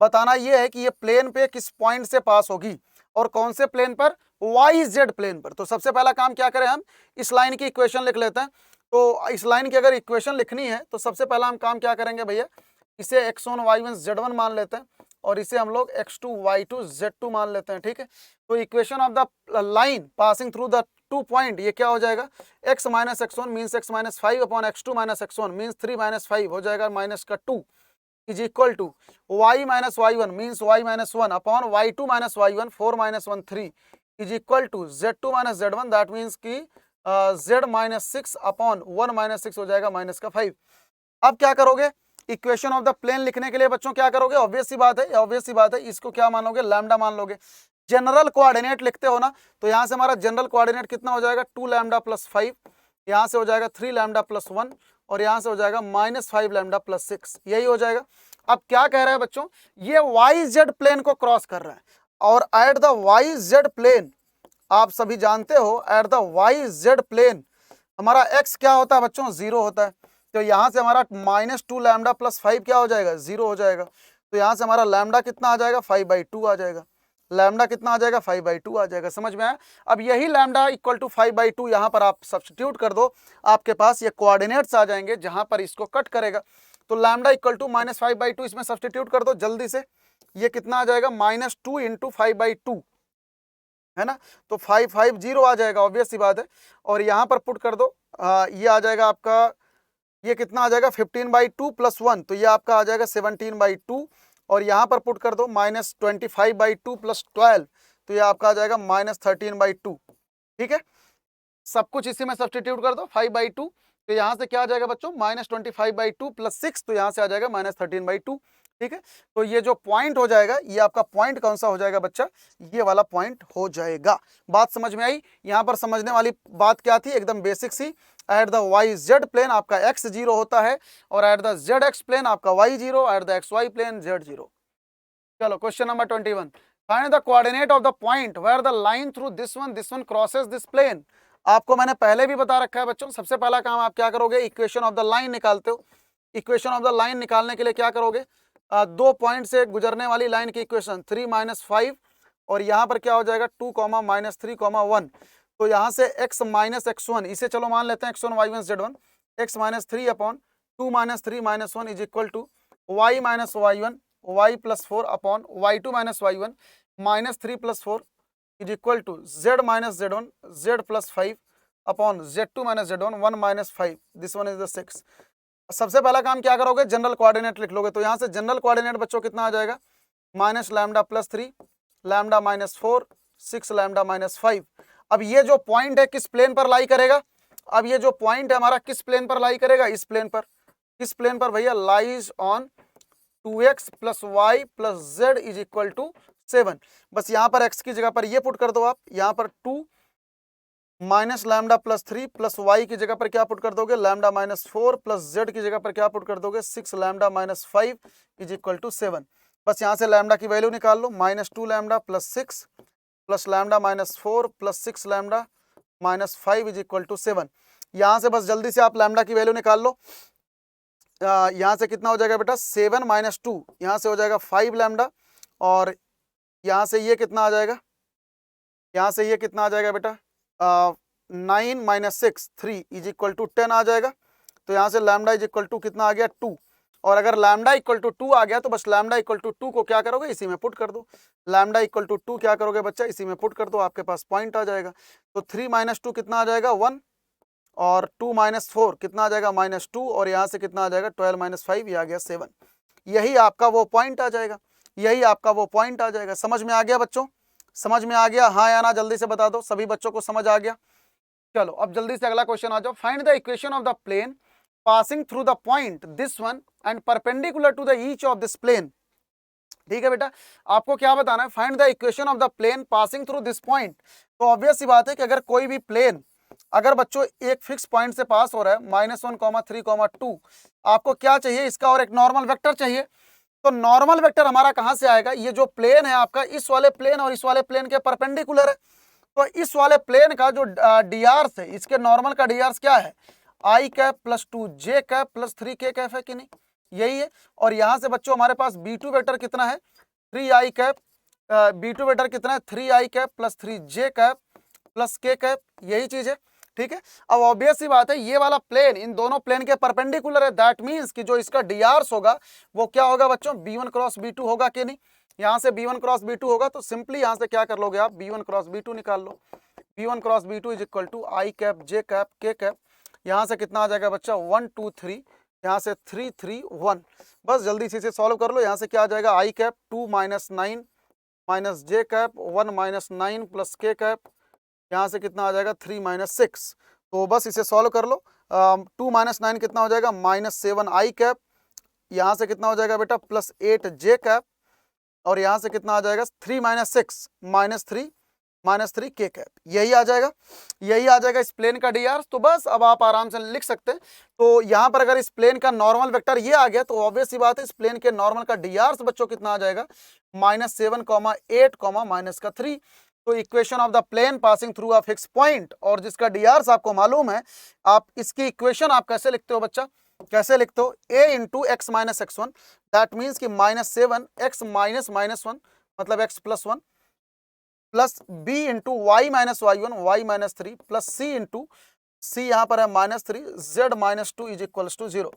बताना ये है कि ये प्लेन पे किस पॉइंट से पास होगी और कौन से प्लेन पर, YZ प्लेन पर। तो सबसे पहला काम क्या करें, हम इस लाइन की इक्वेशन लिख लेते हैं। तो इस लाइन की अगर इक्वेशन लिखनी है तो सबसे पहला हम काम क्या करेंगे भैया, इसे x1 y1 z1 मान लेते हैं और इसे हम लोग x2 y2 z2 मान लेते हैं। ठीक है, तो equation of the line passing through the 2 point, ये क्या हो जाएगा, x minus x1 means x minus 5 upon x2 minus x1 means 3 minus 5 हो जाएगा माइनस का 2 is equal to y minus y1 means y minus 1 upon y2 minus y1 4 minus 1 3 is equal to z2 minus z1 that means की z माइनस 6 अपॉन 1 माइनस 6 हो जाएगा माइनस का 5। अब क्या करोगे, इक्वेशन ऑफ द प्लेन लिखने के लिए बच्चों क्या करोगे, ऑब्वियस सी बात है, इसको क्या मान लोगे, लैम्डा मान लोगे। जनरल कोऑर्डिनेट लिखते हो ना, तो यहाँ से हमारा जनरल कोऑर्डिनेट कितना हो जाएगा, 2 लैम्डा प्लस 5, यहाँ से हो जाएगा 3 लैम्डा प्लस 1 और यहाँ से हो जाएगा माइनस 5 लैम्डा प्लस 6, यही हो जाएगा। अब क्या कह रहा है बच्चों, ये YZ प्लेन को क्रॉस कर रहा है और एट द YZ प्लेन, आप सभी जानते हो एट द YZ प्लेन हमारा x क्या होता है बच्चों, 0 होता है। तो यहाँ से हमारा -2 लैम्डा प्लस 5 क्या हो जाएगा, 0 हो जाएगा। तो यहाँ से हमारा लैम्डा कितना आ जाएगा, 5/2 आ जाएगा। लैम्डा कितना आ जाएगा, 5/2 आ जाएगा। समझ में आया। अब यही लैम्डा इक्वल टू 5/2 यहाँ पर आप सब्स्टिट्यूट कर दो, आपके पास ये कोऑर्डिनेट्स आ जाएंगे जहाँ पर इसको कट करेगा। तो लैम्डा इक्वल टू -5/2 इसमें सब्स्टिट्यूट कर दो जल्दी से, ये कितना आ जाएगा, -2 इंटू 5/2 है ना। तो 550 आ जाएगा, ऑब्वियस सी बात है। और यहाँ पर पुट कर दो, ये आ जाएगा आपका, ये कितना आ जाएगा, 15/2 प्लस 1, तो ये आपका आ जाएगा 17/2 और यहाँ पर पुट कर दो -25/2 प्लस 12, तो ये आपका आ जाएगा -13/2। ठीक है, सब कुछ इसी में सब्स्टिट्यूट कर दो, 5/2, तो यहाँ से क्या आ जाएगा बच्चों, -25/2 + 6, तो यहाँ से आ जाएगा -13/2। ठीक है, तो ये जो पॉइंट हो जाएगा, ये आपका पॉइंट कौन सा हो जाएगा बच्चा, ये वाला पॉइंट हो जाएगा। बात समझ में आई? यहाँ पर समझने वाली बात क्या थी, एकदम बेसिक सी, एट द YZ प्लेन आपका x 0 होता है, और एट द ZX प्लेन आपका y 0, at the XY plane z 0। चलो question number 21, find the coordinate of the point where the line through this one crosses this plane. आपको मैंने पहले भी बता रखा है बच्चों, सबसे पहला काम आप क्या करोगे, इक्वेशन ऑफ द लाइन निकालते हो। इक्वेशन ऑफ द लाइन निकालने के लिए क्या करोगे, दो पॉइंट से गुजरने वाली लाइन की इक्वेशन 3 - 5, और यहाँ पर क्या हो जाएगा 2, -3, 1। तो यहाँ से x - x1, इसे चलो मान लेते हैं x1 y1 z1, x - 3 upon 2 - 3 - 1 is equal to y - y1 y + 4 upon y2 - y1 -3 + 4 is equal to z - z1 z + 5 upon z2 - z1 1 - 5, this one is the 6। सबसे पहला काम क्या करोगे, जनरल कोऑर्डिनेट लिख लोगे। तो यहाँ से जनरल कोऑर्डिनेट बच्चों कितना आ जाएगा, -λ + 3 λ - 4 6 λ - 5। अब ये जो पॉइंट है किस प्लेन पर लाई करेगा, अब ये जो पॉइंट है हमारा किस प्लेन पर लाई करेगा, इस प्लेन पर। किस प्लेन पर भैया, lies on 2x + y + z is equal to 7। बस यहाँ पर x की जगह पर ये पुट कर दो आप, यहाँ पर 2 -λ + 3 + y की जगह पर क्या पुट कर दोगे, λ - 4 + z की जगह पर क्या पुट कर दोगे, 6 λ - 5 इज इक्वल टू 7। बस यहाँ से लैम्डा की वैल्यू निकाल लो, -2 λ + 6 + λ - 4 + 6 λ - 5 इज इक्वल टू 7। यहाँ से बस जल्दी से आप लैम्डा की वैल्यू निकाल लो। यहाँ से कितना हो जाएगा बेटा, 7 - 2, यहाँ से हो जाएगा 5 लैम्डा, और यहाँ से ये कितना आ जाएगा, यहाँ से ये कितना आ जाएगा बेटा, 9 - 6 3 इज इक्वल टू 10 आ जाएगा। तो यहाँ से लैम्डा इज इक्वल टू कितना आ गया, 2। और अगर लैम्डा इक्वल टू 2 आ गया तो बस लैम्डा इक्वल टू 2 को क्या करोगे, इसी में पुट कर दो। लैम्डा इक्वल टू 2 क्या करोगे बच्चा, इसी में पुट कर दो, आपके पास पॉइंट आ जाएगा। तो 3 - 2 कितना आ जाएगा, 1, और 2 - 4 कितना आ जाएगा, -2, और यहाँ से कितना आ जाएगा 12 - 5, ये आ गया 7। यही आपका वो पॉइंट आ जाएगा, यही आपका वो पॉइंट आ जाएगा। समझ में आ गया बच्चों, समझ में आ गया, हाँ या ना जल्दी से बता दो, सभी बच्चों को समझ आ गया। चलो अब जल्दी से अगला क्वेश्चन आ जाओ, find the equation of the plane passing through the point this one and perpendicular to the each of this plane. ठीक है बेटा, आपको क्या बताना है, find the equation of the plane passing through this point. तो ऑब्वियस सी बात है कि अगर कोई भी प्लेन अगर बच्चों एक फिक्स पॉइंट से पास हो रहा है -1, 3, 2, आपको क्या चाहिए, इसका और एक नॉर्मल वेक्टर चाहिए। तो नॉर्मल वेक्टर हमारा कहां से आएगा, ये जो प्लेन है आपका इस वाले प्लेन और इस वाले प्लेन के परपेंडिकुलर है। तो इस वाले प्लेन का जो dr है, इसके नॉर्मल का dr क्या है, i cap + 2j cap + 3k cap है कि नहीं, यही है। और यहाँ से बच्चों हमारे पास b2 वेक्टर कितना है, 3i कैप, b2 वेक्टर कितना है, 3i cap + 3j cap + k cap, यही चीज है। ठीक है, अब ऑब्वियस सी बात है ये वाला प्लेन इन दोनों प्लेन के परपेंडिकुलर है, दैट मीन्स कि जो इसका dr होगा वो क्या होगा बच्चों, b1 क्रॉस b2 होगा कि नहीं। यहाँ से b1 क्रॉस b2 होगा, तो सिंपली यहाँ से क्या कर लोगे आप, b1 क्रॉस b2 निकाल लो। b1 cross b2 is equal to i cap j cap k cap, यहाँ से कितना आ जाएगा बच्चा, 1 2 3, यहाँ से 3 3 1। बस जल्दी से इसे सॉल्व कर लो। यहाँ से क्या आ जाएगा, i cap 2 - 9 - j cap 1 - 9 + k cap, यहाँ से कितना आ जाएगा 3 - 6। तो बस इसे सॉल्व कर लो। 2 - 9 कितना हो जाएगा, -7 i कैप, यहाँ से कितना हो जाएगा बेटा, +8 j कैप, और यहाँ से कितना आ जाएगा 3 - 6 -3 k कैप, यही आ जाएगा, यही आ जाएगा इस प्लेन का dr। तो बस अब आप आराम से लिख सकते हैं। तो यहाँ पर अगर इस प्लेन का नॉर्मल वेक्टर ये आ गया तो ऑब्वियस सी बात है इस प्लेन के नॉर्मल का dr बच्चों कितना आ जाएगा, -7, 8, -3। तो equation of the plane passing through a fix point, और जिसका dr आपको मालूम है, आप इसकी इक्वेशन आप कैसे लिखते हो बच्चा, कैसे लिखते हो, a × x - x1, that means कि -7 x - -1 मतलब x + 1 plus b × y - y1 y - 3 plus c × c यहाँ पर है -3 z - 2 इज इक्वल टू 0।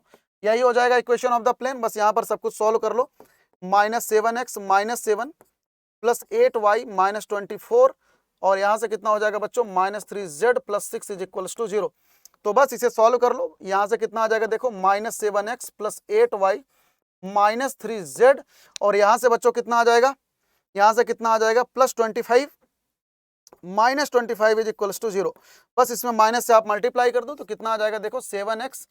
यही हो जाएगा इक्वेशन ऑफ द प्लेन। बस यहाँ पर सब कुछ सॉल्व कर लो, -7x - 7 प्लस 8y - 24, और यहाँ से कितना हो जाएगा बच्चों, -3z + 6 इज इक्वल टू 0। तो बस इसे सॉल्व कर लो। यहाँ से कितना आ जाएगा, देखो -7x + 8y - 3z, और यहाँ से बच्चों कितना आ जाएगा, यहाँ से कितना आ जाएगा +25 -25 इज इक्वल्स टू 0। बस इसमें माइनस से आप मल्टीप्लाई कर दो तो कितना आ जाएगा, देखो 7x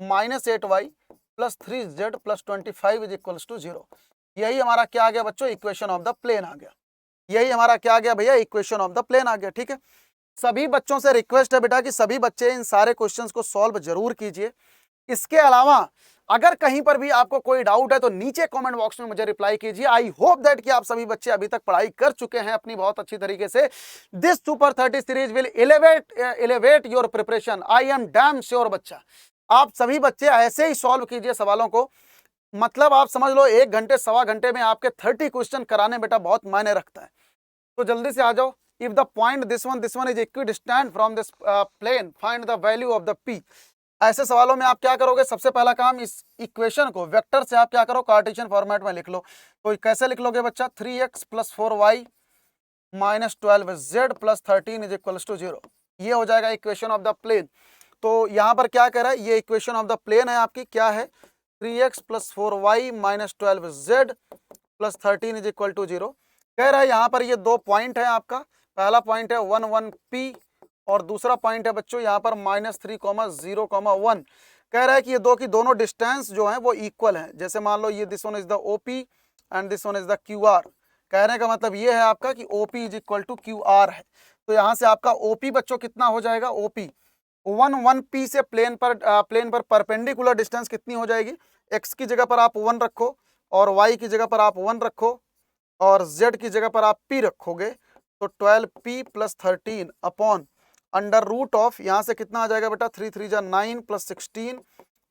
minus 8y plus 3z plus 25 is equals to 0। यही हमारा क्या आ गया बच्चों, इक्वेशन ऑफ द प्लेन आ गया। यही हमारा क्या आ गया भैया, इक्वेशन ऑफ द प्लेन आ गया। ठीक है, सभी बच्चों से रिक्वेस्ट है बेटा कि सभी बच्चे इन सारे क्वेश्चंस को सॉल्व जरूर कीजिए। इसके अलावा अगर कहीं पर भी आपको कोई डाउट है तो नीचे कमेंट बॉक्स में मुझे रिप्लाई कीजिए। आई होप दैट कि आप सभी बच्चे अभी तक पढ़ाई कर चुके हैं अपनी बहुत अच्छी तरीके से। This super 30 series will elevate your preparation, I am damn sure. बच्चा आप सभी बच्चे ऐसे ही सॉल्व कीजिए सवालों को, मतलब आप समझ लो 1 घंटे सवा घंटे में आपके 30 क्वेश्चन कराने बेटा बहुत मायने रखता है। तो जल्दी से आ जाओ। If the point this one is equidistant from this plane, find the value of the P. ऐसे सवालों में आप क्या करोगे, सबसे पहला काम इस इक्वेशन को वेक्टर से आप क्या करो, कार्टेशियन फॉर्मेट में लिख लो। तो कैसे लिख लोगे बच्चा, 3x plus 4y minus 12z plus 13 is equals to 0। ये हो जाएगा इक्वेशन ऑफ द प्लेन। तो यहाँ पर क्या कह रहा है, ये इक्वेशन ऑफ द प्लेन है आपकी, क्या है 3x plus 4y minus 12z plus 13 is equal to 0। कह रहा है यहाँ पर ये 2 पॉइंट है आपका, पहला पॉइंट है 1 1 p और दूसरा पॉइंट है बच्चों यहाँ पर -3,0,1। कह रहा है कि ये दो की दोनों डिस्टेंस जो है वो इक्वल है। जैसे मान लो ये this one is the OP and this one is the QR। कहने का मतलब ये है आपका कि OP is equal to QR है। तो यहाँ से आपका OP बच्चों कितना हो जाएगा, OP 1 1 p से प्लेन पर परपेंडिकुलर डिस्टेंस कितनी हो जाएगी, x की जगह पर आप 1 रखो और y की जगह पर आप 1 रखो और z की जगह पर आप p रखोगे, तो 12p plus 13 upon under root of, यहाँ से कितना आ जाएगा बेटा 3 3 जा 9 plus 16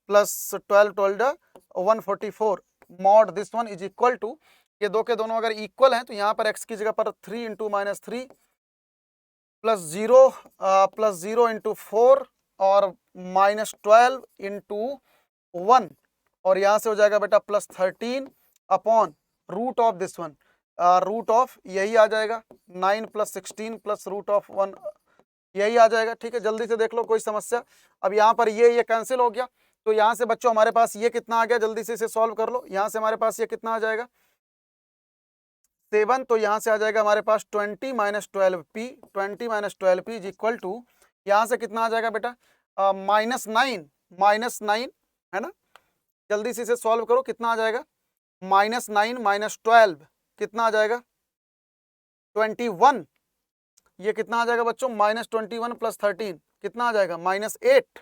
plus 12 12 144 mod this one is equal to, ये दो के दोनों अगर इक्वल हैं तो यहाँ पर x की जगह पर 3 इंटू माइनस 3 प्लस 0 इंटू 4 और माइनस 12 इंटू 1 और यहाँ से हो जाएगा बेटा plus 13 upon root of this one, root of यही आ जाएगा 9 प्लस 16 प्लस रूट ऑफ 1 यही आ जाएगा। ठीक है, जल्दी से देख लो कोई समस्या। अब यहाँ पर ये कैंसिल हो गया, तो यहाँ से बच्चों हमारे पास ये कितना आ गया, जल्दी से इसे सॉल्व कर लो। यहाँ से हमारे पास ये कितना आ जाएगा 7, तो यहाँ से आ जाएगा हमारे पास 20 minus 12p, 20 minus 12p is equal to, यहाँ से कितना आ जाएगा बेटा -9 है ना। जल्दी से इसे सॉल्व करो, कितना आ जाएगा -9 माइनस 12 कितना आ जाएगा 21। ये कितना आ जाएगा बच्चों -21 प्लस 13 कितना आ जाएगा -8।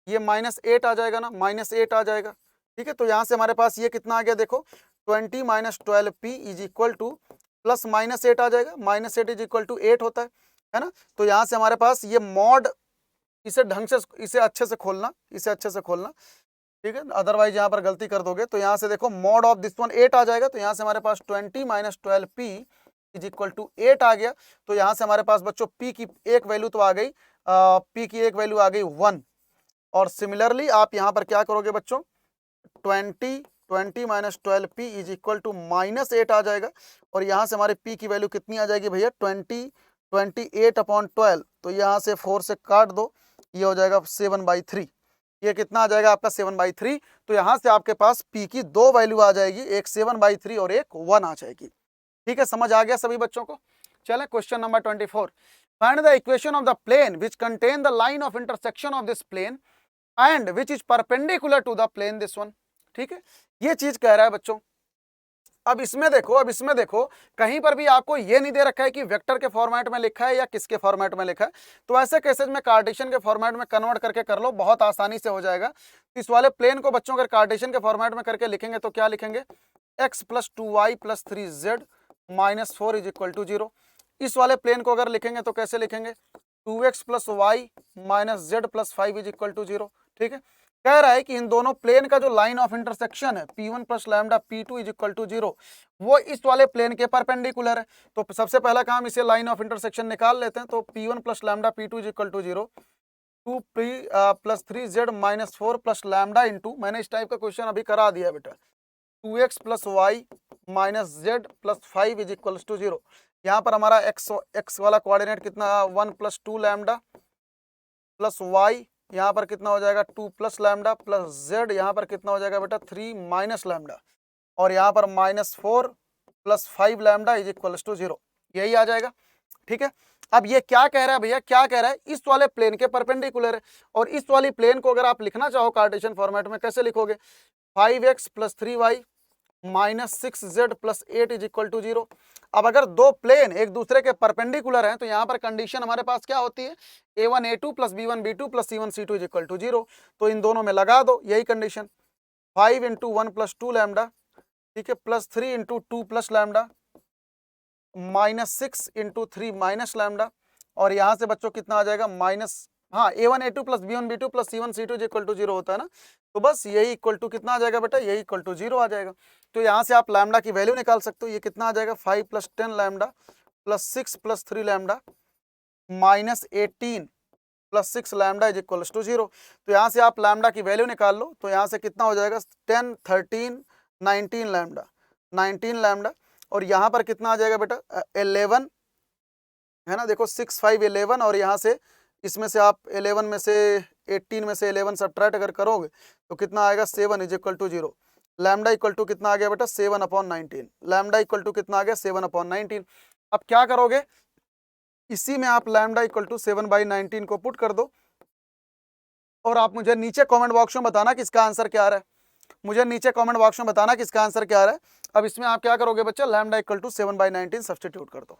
ये -8 आ जाएगा ना, -8 आ जाएगा। ठीक है, तो यहाँ से हमारे पास ये कितना आ गया, देखो 20 minus 12p is equal two plus -8 आ जाएगा, -8 इज इक्वल टू 8 होता है ना। तो यहाँ से हमारे पास ये मॉड, इसे ढंग से, इसे अच्छे से खोलना, इसे अच्छे से खोलना, ठीक है, अदरवाइज यहाँ पर गलती कर दोगे। तो यहाँ से देखो मॉड ऑफ दिस वन 8 आ जाएगा, तो यहाँ से हमारे पास 20 minus 12p is equal to 8 आ गया। तो यहाँ से हमारे पास बच्चों p की एक वैल्यू तो आ गई, p की एक वैल्यू आ गई 1। और सिमिलरली आप यहाँ पर क्या करोगे बच्चों 20 minus 12p is equal to -8 आ जाएगा। और यहाँ से हमारे p की वैल्यू कितनी आ जाएगी भैया 28 अपॉन 12, तो यहाँ से 4 से काट दो, ये हो जाएगा 7/3। ये कितना आ जाएगा आपका 7/3। तो यहाँ से आपके पास p की 2 वैल्यू आ जाएगी, एक 7/3 और एक 1 आ जाएगी। ठीक है, समझ आ गया सभी बच्चों को। चलें question number 24, find the equation of the plane which contain the line of intersection of this plane and which is perpendicular to the plane this one. ठीक है, ये चीज कह रहा है बच्चों। अब इसमें देखो कहीं पर भी आपको ये नहीं दे रखा है कि वेक्टर के फॉर्मेट में लिखा है या किसके फॉर्मेट में लिखा है। तो ऐसे केसेज में कार्टेशियन के फॉर्मेट में कन्वर्ट करके कर लो, बहुत आसानी से हो जाएगा। इस वाले प्लेन को बच्चों अगर कार्टेशियन के फॉर्मेट में करके लिखेंगे तो क्या लिखेंगे, x plus 2y plus 3z minus 4 is equal to 0। इस वाले प्लेन को अगर लिखेंगे तो कैसे लिखेंगे 2x plus y minus z plus 5 is equal to 0। ठीक है, कह रहा है कि इन दोनों प्लेन का जो लाइन ऑफ इंटरसेक्शन है p1 plus lambda p2 is equal to 0, वो इस वाले प्लेन के परपेंडिकुलर है। तो सबसे पहला काम इसे लाइन ऑफ इंटरसेक्शन निकाल लेते हैं। तो p1 plus lambda p2 is equal to 0, 2p plus 3z minus 4 plus lambda into, मैंने इस टाइप का क्वेश्चन अभी करा दिया बेटा, 2x plus y minus z plus 5 is equal to 0। यहाँ पर हमारा x वाला कोऑर्डिनेट कितना 1 प्लस 2 लैम्डा प्लस y, यहाँ पर कितना हो जाएगा 2 प्लस लैम्डा प्लस z, यहाँ पर कितना हो जाएगा बेटा 3 माइनस लैम्डा, और यहाँ पर -4 plus 5 lambda is equal to 0, यही आ जाएगा। ठीक है। अब ये क्या कह रहा है भैया, क्या कह रहा है, इस वाले प्लेन के परपेंडिकुलर है, और इस वाली प्लेन को अगर आप लिखना चाहो कार्टेशियन फॉर्मेट में कैसे लिखोगे, 5x + 3y - 6z + 8 = 0। अब अगर दो प्लेन एक दूसरे के परपेंडिकुलर हैं तो यहाँ पर कंडीशन हमारे पास क्या होती है, a1 a2 + b1 b2 + c1 c2 = 0। तो इन दोनों में लगा दो यही कंडीशन, 5 × 1 + 2 लैम्डा, ठीक है, +3 × 2 + लैम्डा, -6 × 3 - लैम्डा, और यहाँ से बच्चों कितना आ जाएगा माइनस, हाँ a1 a2 + b1 b2 + c1 c2 = 0 होता है ना, तो बस यही इक्वल टू कितना आ जाएगा बेटा, यही इक्वल टू 0 आ जाएगा। तो यहाँ से आप लैम्डा की वैल्यू निकाल सकते हो, ये कितना आ जाएगा 5 + 10 लैम्डा +6 + 3 लैम्डा -18 + 6 लैम्डा = 0। तो यहाँ से आप लैम्डा की वैल्यू निकाल लो, तो यहाँ से कितना हो जाएगा 10 13 19 लैम्डा, 19 लैम्डा, और यहाँ पर कितना आ जाएगा बेटा 11 है ना, देखो 6 5 11, और यहाँ से इसमें से आप 11 में से 18 में से 11 सब्ट्रैक्ट अगर करोगे तो कितना आएगा 7 = 0। लैम्डा इक्वल टू कितना आ गया बेटा 7/19, लैम्डा इक्वल टू कितना आ गया 7/19। अब क्या करोगे, इसी में आप लैम्डा इक्वल टू 7/19 को पुट कर दो, और आप मुझे नीचे कमेंट बॉक्स में बताना कि इसका आंसर क्या आ रहा है, मुझे नीचे कमेंट बॉक्स में बताना कि इसका आंसर क्या आ रहा है। अब इसमें आप क्या करोगे बच्चा, लैम्डा इक्वल टू 7/19 सब्स्टिट्यूट कर दो।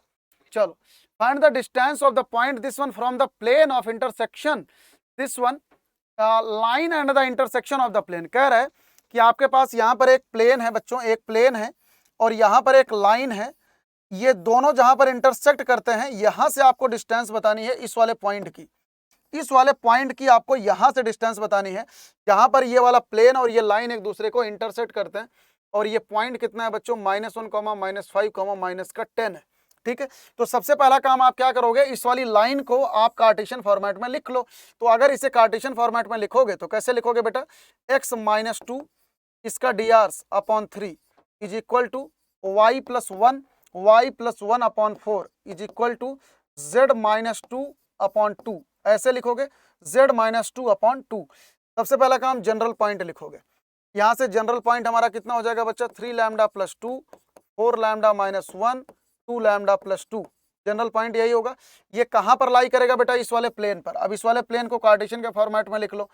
चलो, find the distance of the point this one from the plane of intersection this one line and the intersection of the plane. कह रहा है कि आपके पास यहाँ पर एक प्लेन है बच्चों, एक प्लेन है और यहाँ पर एक लाइन है, ये दोनों जहां पर इंटरसेक्ट करते हैं यहां से आपको डिस्टेंस बतानी है इस वाले पॉइंट की, इस वाले पॉइंट की आपको यहां से डिस्टेंस बतानी है, जहां पर ये वाला प्लेन और ये लाइन एक दूसरे को इंटरसेक्ट करते हैं, और ये पॉइंट कितना है बच्चों -1, -5, -10 है। ठीक है, तो सबसे पहला काम आप क्या करोगे, इस वाली लाइन को आप कार्टेशियन फॉर्मेट में लिख लो। तो अगर इसे कार्टेशियन फॉर्मेट में लिखोगे तो कैसे लिखोगे बेटा, x - 2 इसका dr/3 is equal to y + 1 y + 1/4 is equal to z - 2/2, ऐसे लिखोगे z - 2/2। सबसे पहला काम जनरल पॉइंट लिखोगे, यहाँ से जनरल पॉइंट हमारा कितना हो जाएगा बच्चा 3 lambda + 2 4 lambda - 1 2 lambda + 2, general point यही होगा। ये कहाँ पर लाई करेगा बेटा, इस वाले प्लेन पर। अब इस वाले प्लेन को कार्टेशियन के फॉर्मेट में लिख लो,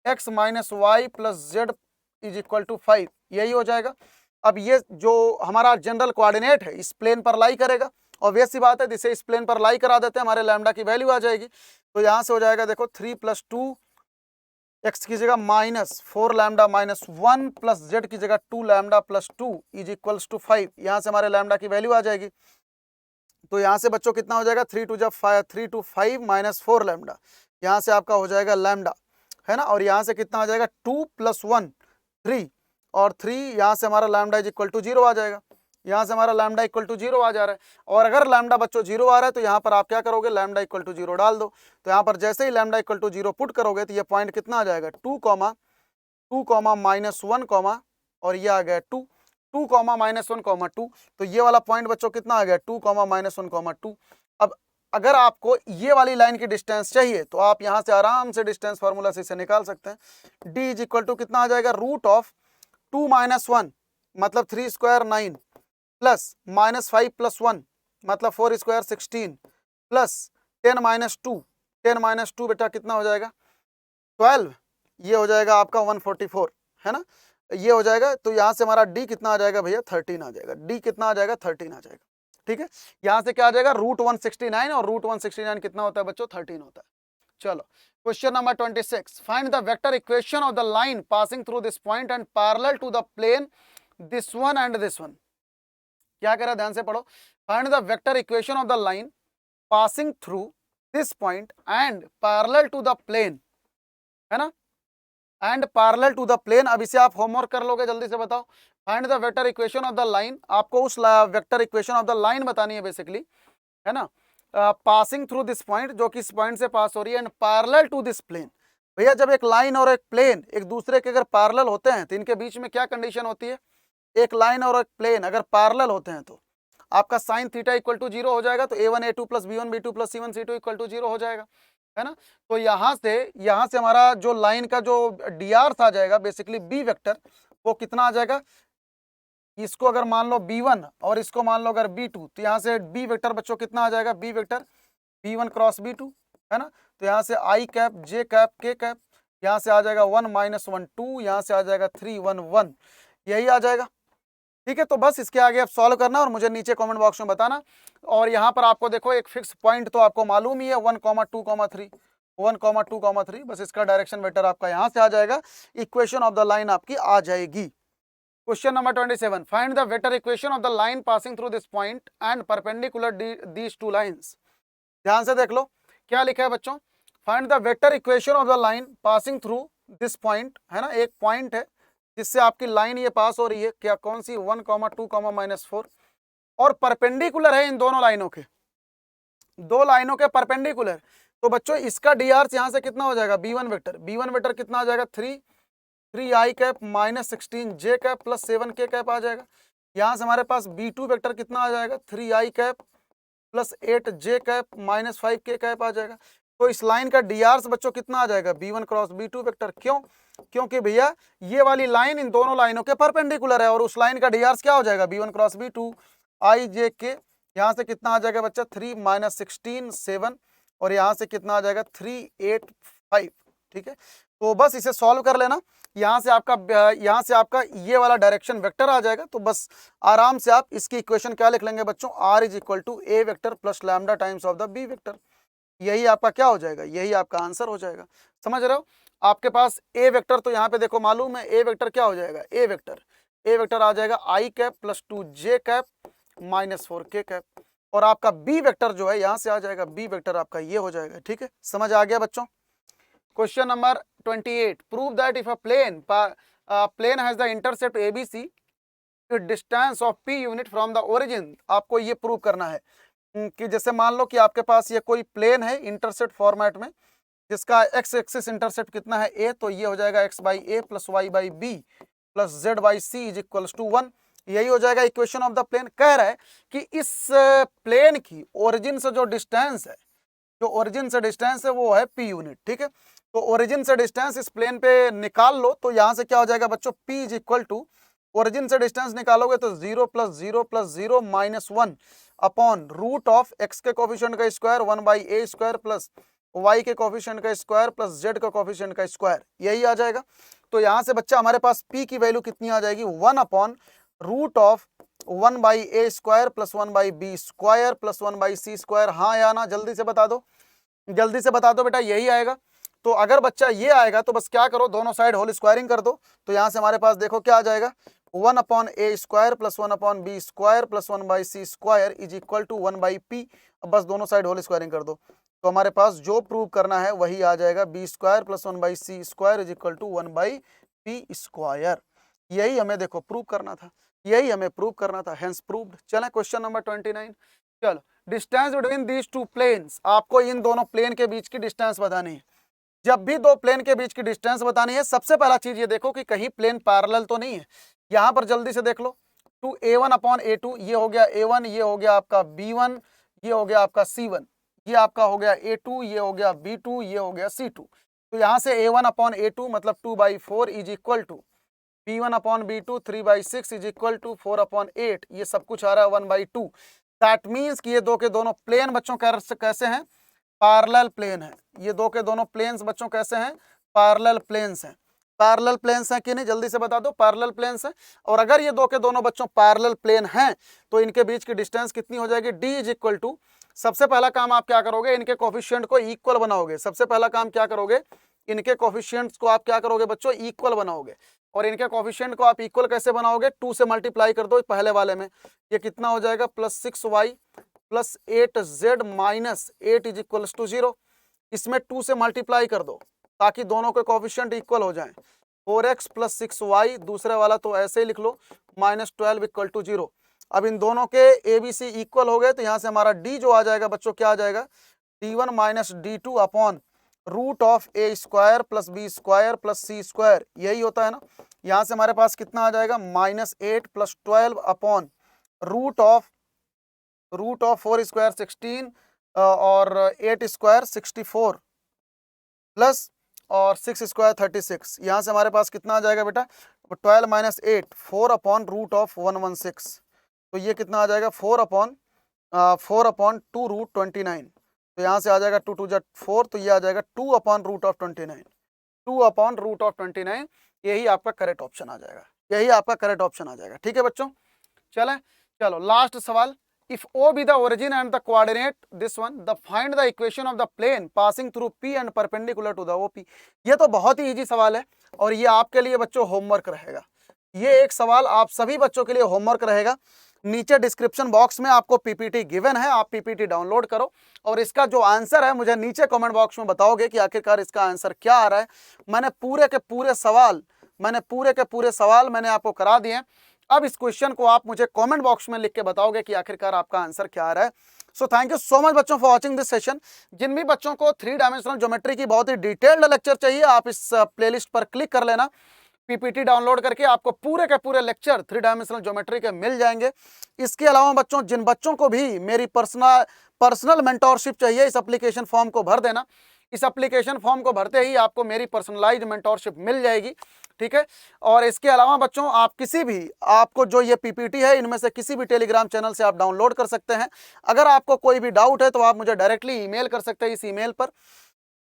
x - y + z is equal to 5, यही हो जाएगा। अब ये जो हमारा जनरल कोऑर्डिनेट है इस प्लेन पर लाई करेगा, ऑब्वियस सी बात है, जिसे इस प्लेन पर लाई करा देते हैं हमारे लैम्डा की वैल्यू आ जाएगी। तो यहाँ से हो जाएगा देखो 3 + 2 x की जगह -4 लैम्डा - 1 + z की जगह 2 लैम्डा + 2 इज इक्वल्स टू 5, यहाँ से हमारे लैम्डा की वैल्यू आ जाएगी। तो यहाँ से बच्चों कितना हो जाएगा 3 × 5 - 4 लैम्डा, यहाँ से आपका हो जाएगा लैम्डा, है ना, और यहाँ से कितना आ जाएगा 2 + 1 3, और 3 यहाँ से हमारा लैम्डा इज इक्वल टू 0 आ जाएगा, यहाँ से हमारा लैम्डा इक्वल टू 0 आ जा रहा है। और अगर लैम्डा बच्चों 0 आ रहा है तो यहाँ पर आप क्या करोगे, लैम्डा इक्वल टू 0 डाल दो। तो यहाँ पर जैसे ही लैम्डा इक्वल टू 0 पुट करोगे तो ये पॉइंट कितना आ जाएगा 2, -1, और ये आ गया 2, 2, -1, 2। तो ये वाला पॉइंट बच्चों कितना आ गया 2, -1, 2। अब अगर आपको ये वाली लाइन की डिस्टेंस चाहिए तो आप यहाँ से आराम से डिस्टेंस फार्मूला से इसे निकाल सकते हैं। d इज इक्वल टू कितना आ जाएगा √2 - 1 मतलब 3² 9 प्लस -5 + 1 मतलब 4² 16 प्लस 10 - 2 10 - 2 बेटा कितना हो जाएगा 12, ये हो जाएगा आपका 144, है ना, ये हो जाएगा। तो यहाँ से हमारा d कितना आ जाएगा भैया 13 आ जाएगा, d कितना आ जाएगा 13 आ जाएगा। ठीक है, यहाँ से क्या आ जाएगा √169, और √169 कितना होता है बच्चों 13 होता है। चलो question number 26, find the vector equation of the line passing through this point and parallel to the plane this one and this one. क्या कह रहा है ध्यान से पढ़ो, find the vector equation of the line passing through this point and parallel to the plane, है ना, and parallel to the plane. अब इसे आप होमवर्क कर लोगे, जल्दी से बताओ। Find the vector equation of the line, आपको उस vector equation of the line बतानी है बेसिकली, है ना, पासिंग थ्रू दिस पॉइंट, जो कि इस पॉइंट से पास हो रही है, and parallel to this plane. भैया जब एक लाइन और एक प्लेन एक दूसरे के अगर पैरेलल होते हैं तो इनके बीच में क्या कंडीशन होती है, एक लाइन और एक प्लेन अगर पैरेलल होते हैं तो आपका साइन थीटा इक्वल टू 0 हो जाएगा, तो a1 a2 + b1 b2 + c1 c2 equal to 0 हो जाएगा, है ना। तो यहाँ से हमारा जो लाइन का जो dr आ जाएगा बेसिकली b वेक्टर, वो कितना आ जाएगा इसको अगर मान लो b1 और इसको मान लो अगर b2, तो यहाँ से b वेक्टर बच्चों कितना आ जाएगा, b vector b1 cross b2 है ना। तो यहाँ से i cap j cap k cap, यहाँ से आ जाएगा 1 -1 2, यहाँ से आ जाएगा 3 1 1, यही आ जाएगा। ठीक है, तो बस इसके आगे आप सॉल्व करना और मुझे नीचे कमेंट बॉक्स में बताना। और यहाँ पर आपको देखो एक फिक्स पॉइंट तो आपको मालूम ही है 1, 2, 3, 1, 2, 3, बस इसका डायरेक्शन वेक्टर आपका यहाँ से आ जाएगा, इक्वेशन ऑफ द लाइन आपकी आ जाएगी। Question number 27, find the vector equation of the line passing through this point and perpendicular these two lines. ध्यान से देख लो क्या लिखा है बच्चों, find the vector equation of the line passing through this point, है ना, एक पॉइंट है जिससे आपकी लाइन ये पास हो रही है, क्या कौन सी, 1, 2, -4, और परपेंडिकुलर है इन दोनों लाइनों के, दो लाइनों के परपेंडिकुलर। तो बच्चों इसका dr यहाँ से कितना हो जाएगा, b1 वेक्टर कितना आ जाएगा, 3i cap -16 j cap plus 7 k cap आ जाएगा। यहाँ से हमारे पास b2 वेक्टर कितना आ जाएगा, 3i cap plus 8 j cap -5 k cap आ जाएगा। तो इस लाइन का dr बच्चों कितना आ जाएगा, b1 क्रॉस b2 वेक्टर। क्यों, क्योंकि भैया ये वाली लाइन इन दोनों लाइनों के परपेंडिकुलर है और उस लाइन का dr क्या हो जाएगा, b1 cross b2 i j k, यहाँ से कितना आ जाएगा बच्चा, 3 -16 7, और यहाँ से कितना आ जाएगा 3 8 5। ठीक है, तो बस इसे सॉल्व कर लेना, यहाँ से आपका ये वाला डायरेक्शन वेक्टर आ जाएगा। तो बस आराम से आप इसकी इक्वेशन क्या लिख लेंगे बच्चों, r is equal to a vector plus lambda times of the b vector, यही आपका क्या हो जाएगा, यही आपका आंसर हो जाएगा। समझ रहे हो, आपके पास a वेक्टर तो यहाँ पे देखो मालूम है, a वेक्टर क्या हो जाएगा, a वेक्टर आ जाएगा i cap plus 2 j cap -4 k cap, और आपका b वेक्टर जो है यहाँ से आ जाएगा, b वेक्टर आपका ये हो जाएगा। ठीक है, समझ आ गया बच्चों। Question number 28, prove that if a plane has the intercept ABC, distance of p unit from the origin. आपको ये प्रूव करना है कि जैसे मान लो कि आपके पास ये कोई प्लेन है इंटरसेप्ट फॉर्मेट में, जिसका x एक्सिस इंटरसेप्ट कितना है a, तो ये हो जाएगा x by a plus y by b plus z by c is equals to 1, यही हो जाएगा इक्वेशन ऑफ द प्लेन। कह रहा है कि इस प्लेन की ओरिजिन से जो डिस्टेंस है, वो है p यूनिट। ठीक है, तो ओरिजिन से डिस्टेंस इस प्लेन पे निकाल लो, तो यहाँ से क्या हो जाएगा बच्चों, p is equal to, origin से डिस्टेंस निकालोगे तो 0 + 0 + 0 -1 अपॉन रूट ऑफ x के कोफिशिएंट का square 1 by a square plus y के कोफिशिएंट का स्क्वायर प्लस z का कोफिशिएंट का स्क्वायर, यही आ जाएगा। तो यहाँ से बच्चा हमारे पास p की वैल्यू कितनी आ जाएगी, 1 upon root of 1 by a square plus 1 by b square plus 1 by c square. हाँ या ना, जल्दी से बता दो बेटा, यही आएगा। तो अगर बच्चा ये आएगा तो बस क्या करो, दोनों साइड होल स्क्वायरिंग कर दो, तो यहाँ से हमारे पास देखो क्या आ जाएगा, 1 upon a square plus 1 upon b square plus 1 by c square is equal to 1 by p। अब बस दोनों साइड होल स्क्वायरिंग कर दो, तो हमारे पास जो प्रूव करना है वही आ जाएगा, b square plus 1 by c square is equal to 1 by p square. यही हमें देखो प्रूव करना था, हेंस प्रूव्ड। चलें क्वेश्चन नंबर 29, चलो, distance between these two planes, आपको इन दोनों प्लेन के बीच की डिस्टेंस बतानी है। जब भी दो प्लेन के बीच की डिस्टेंस बतानी है, सबसे पहला चीज ये देखो कि कहीं प्लेन पैरेलल तो नहीं है। यहाँ पर जल्दी से देख लो, 2a1 अपॉन a2, ये हो गया a1, ये हो गया आपका b1, ये हो गया आपका c1, ये आपका हो गया a2, ये हो गया b2, ये हो गया c2। तो यहाँ से a1 अपॉन a2 मतलब 2/4 is equal to b1 upon b2 3/6 is equal to 4 upon 8, ये सब कुछ आ रहा है 1/2। दैट मीन्स कि ये दो के दोनों प्लेन बच्चों कैसे हैं, पैरेलल प्लेन है। ये दो के दोनों प्लेन्स बच्चों कैसे हैं, पैरेलल प्लेन्स हैं। पैरेलल प्लेन्स हैं कि नहीं, जल्दी से बता दो, पैरेलल प्लेन्स हैं। और अगर ये दो के दोनों बच्चों पैरेलल प्लेन हैं तो इनके बीच की डिस्टेंस कितनी हो जाएगी, d इज इक्वल टू, सबसे पहला काम आप क्या करोगे, इनके कोफिशिएंट को इक्वल बनाओगे। सबसे पहला काम क्या करोगे, इनके कोफिशिएंट्स को आप क्या करोगे बच्चों, इक्वल बनाओगे। और इनके कोफिशिएंट को आप इक्वल कैसे बनाओगे, 2 से मल्टीप्लाई कर दो पहले वाले में, ये कितना हो जाएगा, +6y plus 8z minus 8 is equals to 0। इसमें 2 से मल्टीप्लाई कर दो ताकि दोनों के कोफिशिएंट इक्वल हो जाएं। 4x प्लस 6y, दूसरे वाला तो ऐसे ही लिख लो, -12 इक्वल टू 0। अब इन दोनों के ABC इक्वल हो गए, तो यहाँ से हमारा d जो आ जाएगा बच्चों, क्या आ जाएगा, d1 minus d2 upon root of a square plus b square plus c square, यही होता है ना। यहाँ से हमारे पास कितना आ जाएगा, -8 plus 12 upon root of 4 square 16 और 8 स्क्वायर 64 प्लस और 6 स्क्वायर 36। यहाँ से हमारे पास कितना आ जाएगा बेटा, 12 माइनस 8 4 अपॉन रूट ऑफ 116, तो ये कितना आ जाएगा 4 अपॉन 2 रूट 29, तो यहाँ से आ जाएगा 2 2 4, तो ये आ जाएगा 2 upon root of 29, 2 upon root of 29, यही आपका करेक्ट ऑप्शन आ जाएगा, यही आपका करेक्ट ऑप्शन आ जाएगा। ठीक है बच्चों, चलें, चलो लास्ट सवाल। If O be the origin and the coordinate this one, the find the equation of the plane passing through P and perpendicular to the OP। ये तो बहुत ही इजी सवाल है और ये आपके लिए बच्चों होमवर्क रहेगा। ये एक सवाल आप सभी बच्चों के लिए होमवर्क रहेगा। नीचे डिस्क्रिप्शन बॉक्स में आपको पीपीटी गिवन है, आप पीपीटी डाउनलोड करो और इसका जो आंसर है मुझे नीचे कमेंट बॉक्स में बताओगे कि आखिरकार इसका आंसर क्या आ रहा है। मैंने पूरे के पूरे सवाल मैंने आपको करा दिए हैं। अब इस क्वेश्चन को आप मुझे कमेंट बॉक्स में लिख के बताओगे कि आखिरकार आपका आंसर क्या आ रहा है। सो थैंक यू सो मच बच्चों फॉर वॉचिंग दिस सेशन। जिन भी बच्चों को 3 डायमेंशनल ज्योमेट्री की बहुत ही डिटेल्ड लेक्चर चाहिए, आप इस प्लेलिस्ट पर क्लिक कर लेना। पीपीटी डाउनलोड करके आपको पूरे के पूरे लेक्चर 3 डायमेंशनल ज्योमेट्री के मिल जाएंगे। इसके अलावा बच्चों, जिन बच्चों को भी मेरी पर्सनल मेंटोरशिप चाहिए, इस एप्लीकेशन फॉर्म को भर देना। इस एप्लीकेशन फॉर्म को भरते ही आपको मेरी पर्सनलाइज्ड मेंटोरशिप मिल जाएगी। ठीक है, और इसके अलावा बच्चों, आप किसी भी, आपको जो ये पीपीटी है इनमें से किसी भी टेलीग्राम चैनल से आप डाउनलोड कर सकते हैं। अगर आपको कोई भी डाउट है तो आप मुझे डायरेक्टली ईमेल कर सकते हैं इस ईमेल पर।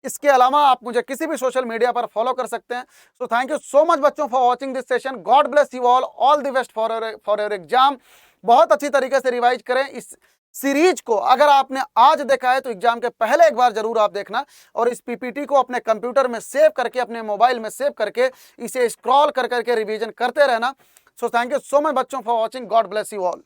इसके अलावा आप मुझे किसी भी सोशल मीडिया पर फॉलो कर सकते हैं। So thank you so much बच्चों for watching this session. God bless you all the best for your exam. बहुत अच्छी तरीके से रिवाइज करें इस सीरीज को। अगर आपने आज देखा है तो एग्जाम के पहले एक बार जरूर आप देखना और इस पीपीटी को अपने कंप्यूटर में सेव करके, अपने मोबाइल में सेव करके इसे स्क्रॉल कर करके रिवीजन करते रहना। So thank you so much बच्चों for watching. God bless you all.